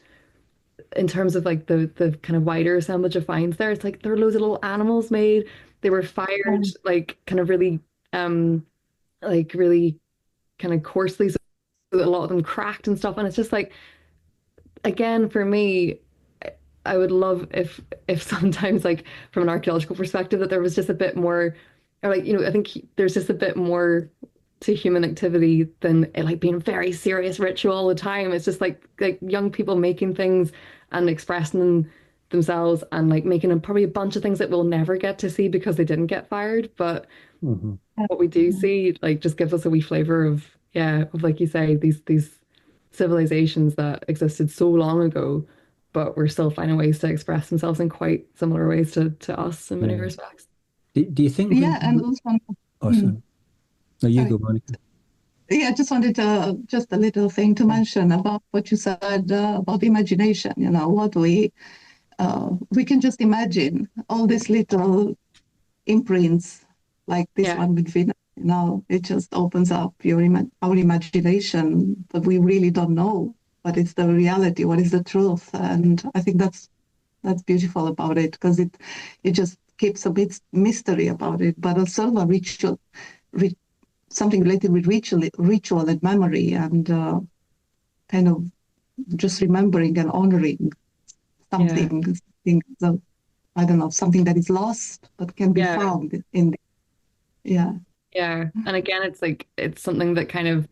in terms of like the kind of wider assemblage of finds there, it's like there were loads of little animals made. They were fired like kind of really really kind of coarsely, so that a lot of them cracked and stuff. And it's just like again, for me, I would love if sometimes like from an archaeological perspective that there was just a bit more, or like, I think there's just a bit more to human activity than it like being a very serious ritual all the time. It's just like young people making things and expressing themselves and like making probably a bunch of things that we'll never get to see because they didn't get fired. But Hmm. what we do see like just gives us a wee flavor of, yeah, of like you say, these civilizations that existed so long ago, but we're still finding ways to express themselves in quite similar ways to us in many Yeah. respects. Do you think Yeah, and we? also, Oh, mm, sorry. No, you sorry. go, Monica. Yeah, I just wanted to just a little thing to mention about what you said about imagination. What we can just imagine all these little imprints like this Yeah, one with Venus. It just opens up our imagination, but we really don't know what is the reality, what is the truth, and I think that's beautiful about it because it just keeps a bit mystery about it, but also a ritual, ri- something related with ritual and memory, and kind of just remembering and honoring yeah, something, so, I don't know, something that is lost but can be yeah, found in. Yeah. yeah. And again, it's like it's something that kind of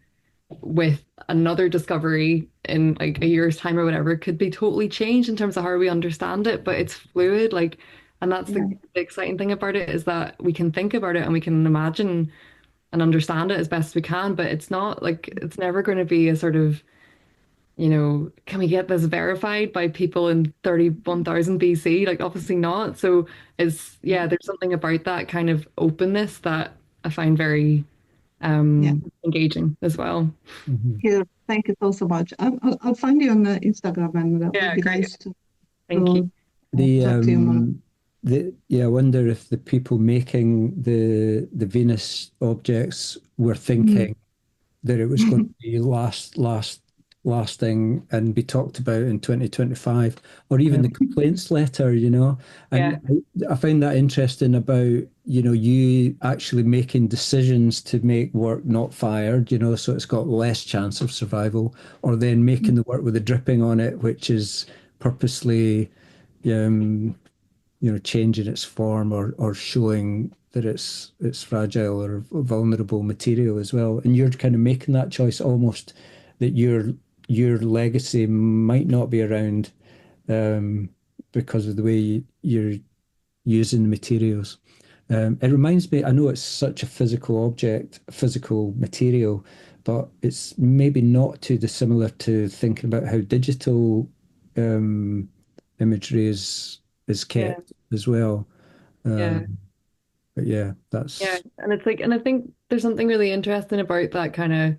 with another discovery in like a year's time or whatever could be totally changed in terms of how we understand it, but it's fluid. Like, and that's Yeah. the exciting thing about it is that we can think about it and we can imagine and understand it as best we can, but it's not like it's never going to be a sort of, can we get this verified by people in 31,000 BC? Like, obviously not. So it's, yeah, there's something about that kind of openness that I find very Yeah. engaging as well. Hmm. Here, thank you so much. I'll find you on Instagram, and it would Yeah, be great. nice to Thank you. The talk to you more. yeah, I wonder if the people making the Venus objects were Mm. thinking that it was going to be lasting and be talked about in 2025, or even the complaints letter, Yeah, and I find that interesting about, you actually making decisions to make work not fired, so it's got less chance of survival, or then making the work with the dripping on it, which is purposely um, changing its form, or showing that it's fragile or vulnerable material as well. And you're kind of making that choice almost that your legacy might not be around um, because of the way you're using the materials. It reminds me, I know it's such a physical object, physical material, but it's maybe not too dissimilar to thinking about how digital um, imagery is yeah, kept as well. yeah, Um, but yeah, yeah. that's And it's like, and I think there's something really interesting about that kind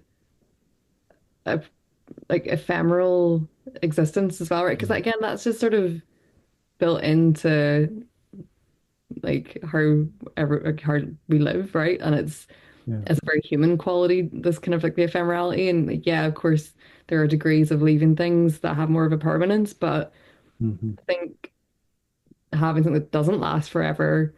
of like ephemeral existence as well, right? Because again, that's just sort of built into like how we live, right? And yeah. it's a very human quality, this kind of like the ephemerality. And like, yeah, of course, there are degrees of leaving things that have more of a permanence, but Hmm. I think having something that doesn't last forever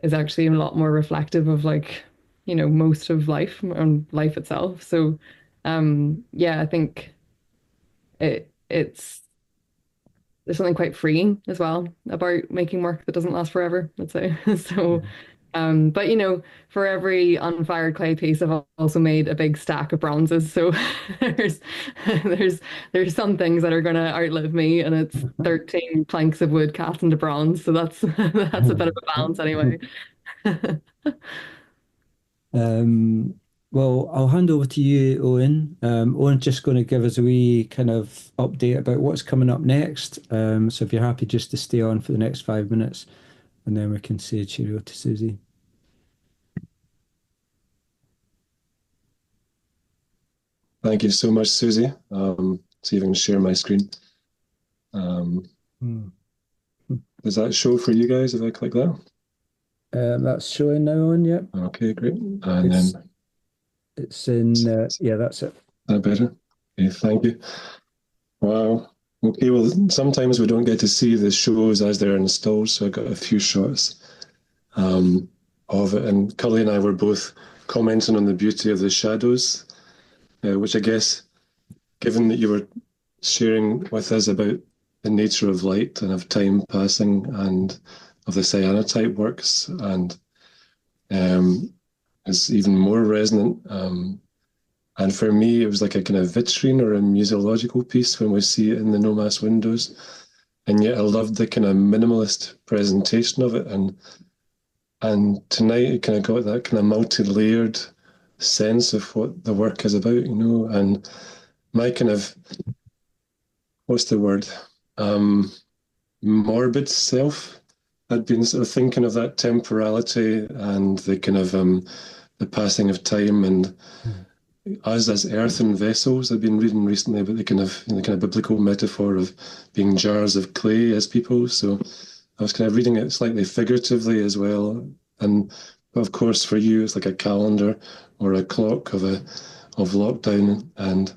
is actually a lot more reflective of like, most of life and life itself. So, yeah, I think it's there's something quite freeing as well about making work that doesn't last forever, let's say. So, But for every unfired clay piece, I've also made a big stack of bronzes. So there's there's there's some things that are gonna outlive me, and it's 13 planks of wood cast into bronze. So that's that's a bit of a balance anyway. Um, well, I'll hand over to you, Owen. Owen's just going to give us a wee kind of update about what's coming up next. So if you're happy just to stay on for the next 5 minutes, and then we can say cheerio to Susie. Thank you so much, Susie. See if I can share my screen. Hmm. Does that show for you guys if I click that? That's showing now on, yep. Okay, great. And It's, then it's in, yeah, that's it. that better? Okay, thank you. Wow. Okay, well, sometimes we don't get to see the shows as they're installed, so I got a few shots of it. And Cully and I were both commenting on the beauty of the shadows, which I guess, given that you were sharing with us about the nature of light and of time passing and of the cyanotype works, and is even more resonant. And for me, it was like a kind of vitrine or a museological piece when we see it in the Nomas windows. And yet I loved the kind of minimalist presentation of it. And tonight it kind of got that kind of multi-layered sense of what the work is about, and my kind of, what's the word? Morbid self had been sort of thinking of that temporality and the kind of the passing of time, and us as earthen vessels. I've been reading recently about the kind of biblical metaphor of being jars of clay as people. So I was kind of reading it slightly figuratively as well. And of course, for you, it's like a calendar or a clock of lockdown. And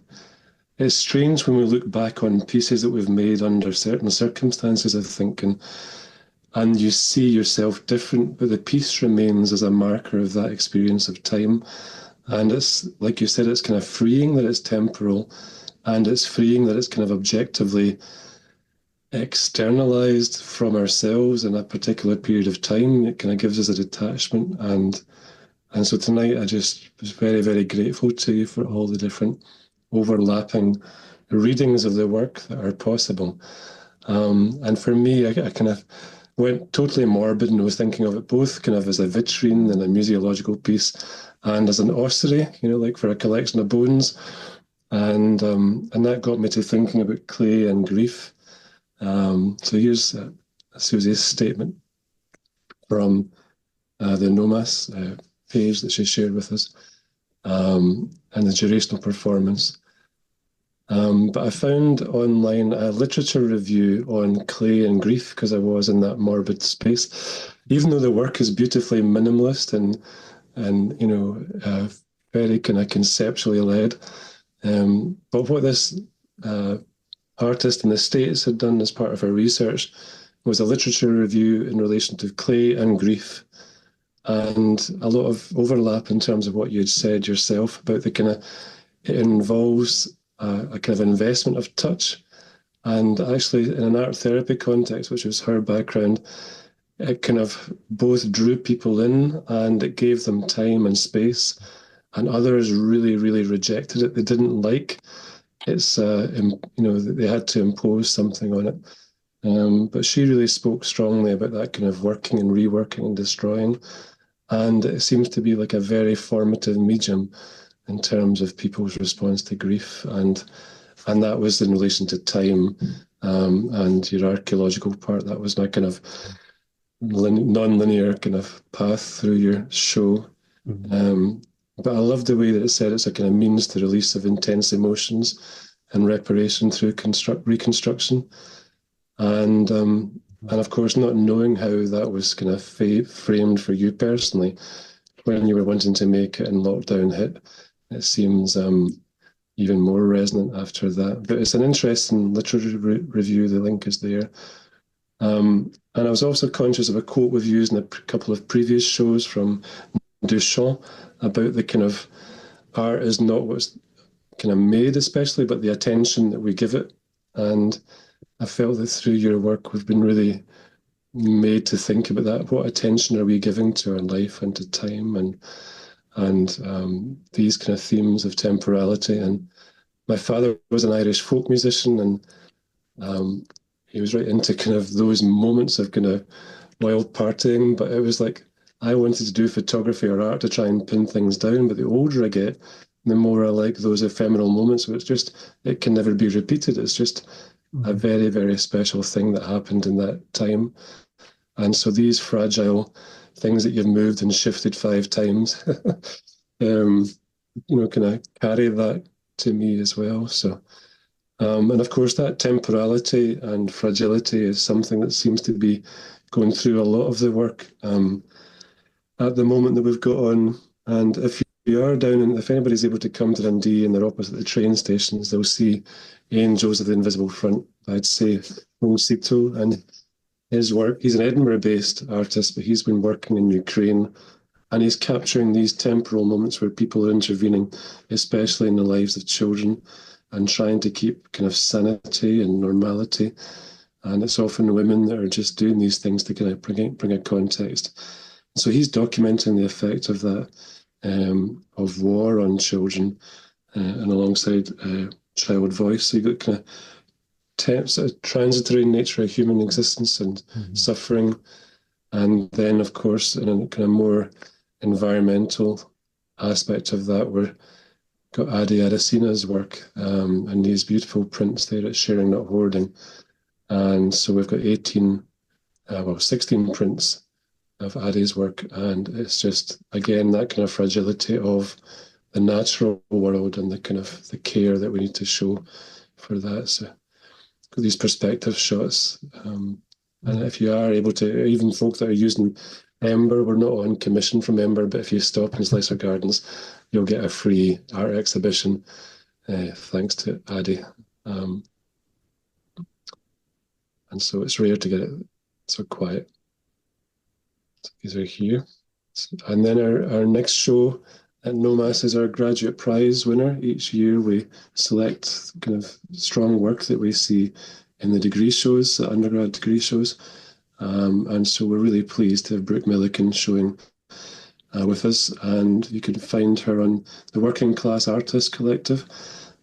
it's strange when we look back on pieces that we've made under certain circumstances, I think, and you see yourself different, but the piece remains as a marker of that experience of time. And it's, like you said, it's kind of freeing that it's temporal, and it's freeing that it's kind of objectively externalized from ourselves in a particular period of time. It kind of gives us a detachment. And so tonight I just was very, very grateful to you for all the different overlapping readings of the work that are possible. And for me, I kind of went totally morbid and was thinking of it both kind of as a vitrine and a museological piece, and as an ossuary, like for a collection of bones. And that got me to thinking about clay and grief. So here's Susie's statement from the Nomas page that she shared with us, and the durational performance. But I found online a literature review on clay and grief because I was in that morbid space. Even though the work is beautifully minimalist and very kind of conceptually led, but what this artist in the States had done as part of her research was a literature review in relation to clay and grief, and a lot of overlap in terms of what you had said yourself about the kind of, it involves a kind of investment of touch. And actually, in an art therapy context, which was her background, it kind of both drew people in and it gave them time and space. And others really, really rejected it. They didn't like it's, they had to impose something on it. But she really spoke strongly about that kind of working and reworking and destroying. And it seems to be like a very formative medium in terms of people's response to grief, and that was in relation to time, and your archaeological part. That was my kind of non-linear kind of path through your show. But I love the way that it said it's a kind of means to release of intense emotions and reparation through reconstruction, and of course not knowing how that was kind of framed for you personally when you were wanting to make it and lockdown hit. It seems even more resonant after that. But it's an interesting literature review. The link is there. And I was also conscious of a quote we've used in a couple of previous shows from Duchamp about the kind of art is not what's kind of made especially, but the attention that we give it. And I felt that through your work, we've been really made to think about that. What attention are we giving to our life and to time, and these kind of themes of temporality. And my father was an Irish folk musician, and he was right into kind of those moments of kind of wild partying. But it was like I wanted to do photography or art to try and pin things down. But the older I get, the more I like those ephemeral moments where it can never be repeated. It's just a very, very special thing that happened in that time. And so these fragile things that you've moved and shifted 5 times, kind of carry that to me as well. So, and of course, that temporality and fragility is something that seems to be going through a lot of the work at the moment that we've got on. And if you are down, and if anybody's able to come to Dundee and they're opposite the train stations, they'll see Angels of the Invisible Front. I'd say Sito, and his work. He's an Edinburgh-based artist, but he's been working in Ukraine, and he's capturing these temporal moments where people are intervening, especially in the lives of children, and trying to keep kind of sanity and normality. And it's often women that are just doing these things to kind of bring a context. So he's documenting the effect of that, of war on children, and alongside child voice. So you've got kind of sort of transitory nature of human existence and suffering. And then, of course, in a kind of more environmental aspect of that, we've got Adi Adesina's work, and these beautiful prints there at Sharing Not Hoarding. And so we've got 16 prints of Adi's work, and it's just, again, that kind of fragility of the natural world and the kind of the care that we need to show for that. So these perspective shots, and if you are able to, even folk that are using Ember, we're not on commission from Ember, but if you stop in Slicer Gardens, you'll get a free art exhibition, thanks to Adi. And so it's rare to get it so quiet. So these are here. And then our next show at Nomas is our graduate prize winner. Each year we select kind of strong work that we see in the degree shows, the undergrad degree shows. And so we're really pleased to have Brooke Milliken showing with us. And you can find her on the Working Class Artists Collective.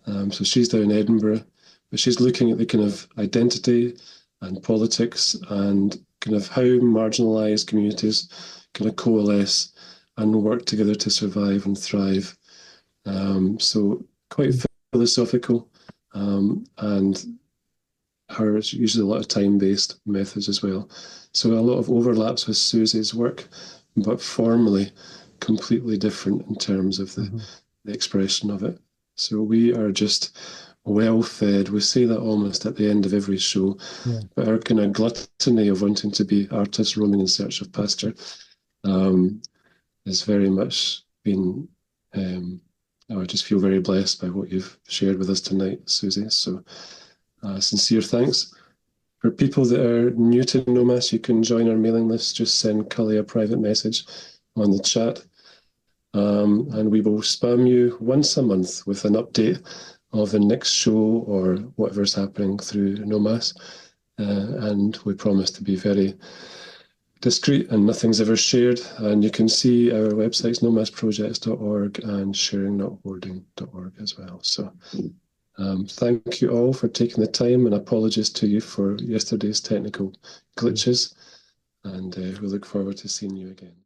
So she's down in Edinburgh, but she's looking at the kind of identity and politics and kind of how marginalised communities kind of coalesce and work together to survive and thrive. So quite philosophical, and hers usually a lot of time-based methods as well. So a lot of overlaps with Susie's work, but formally completely different in terms of the expression of it. So we are just well fed. We say that almost at the end of every show, but our kind of gluttony of wanting to be artists roaming in search of pasture has very much been, I just feel very blessed by what you've shared with us tonight, Susie. So sincere thanks. For people that are new to Nomas, you can join our mailing list. Just send Cully a private message on the chat. And we will spam you once a month with an update of the next show or whatever's happening through Nomas. And we promise to be very discreet and nothing's ever shared. And you can see our websites, nomasprojects.org and sharingnothoarding.org as well. So thank you all for taking the time, and apologies to you for yesterday's technical glitches. And we look forward to seeing you again.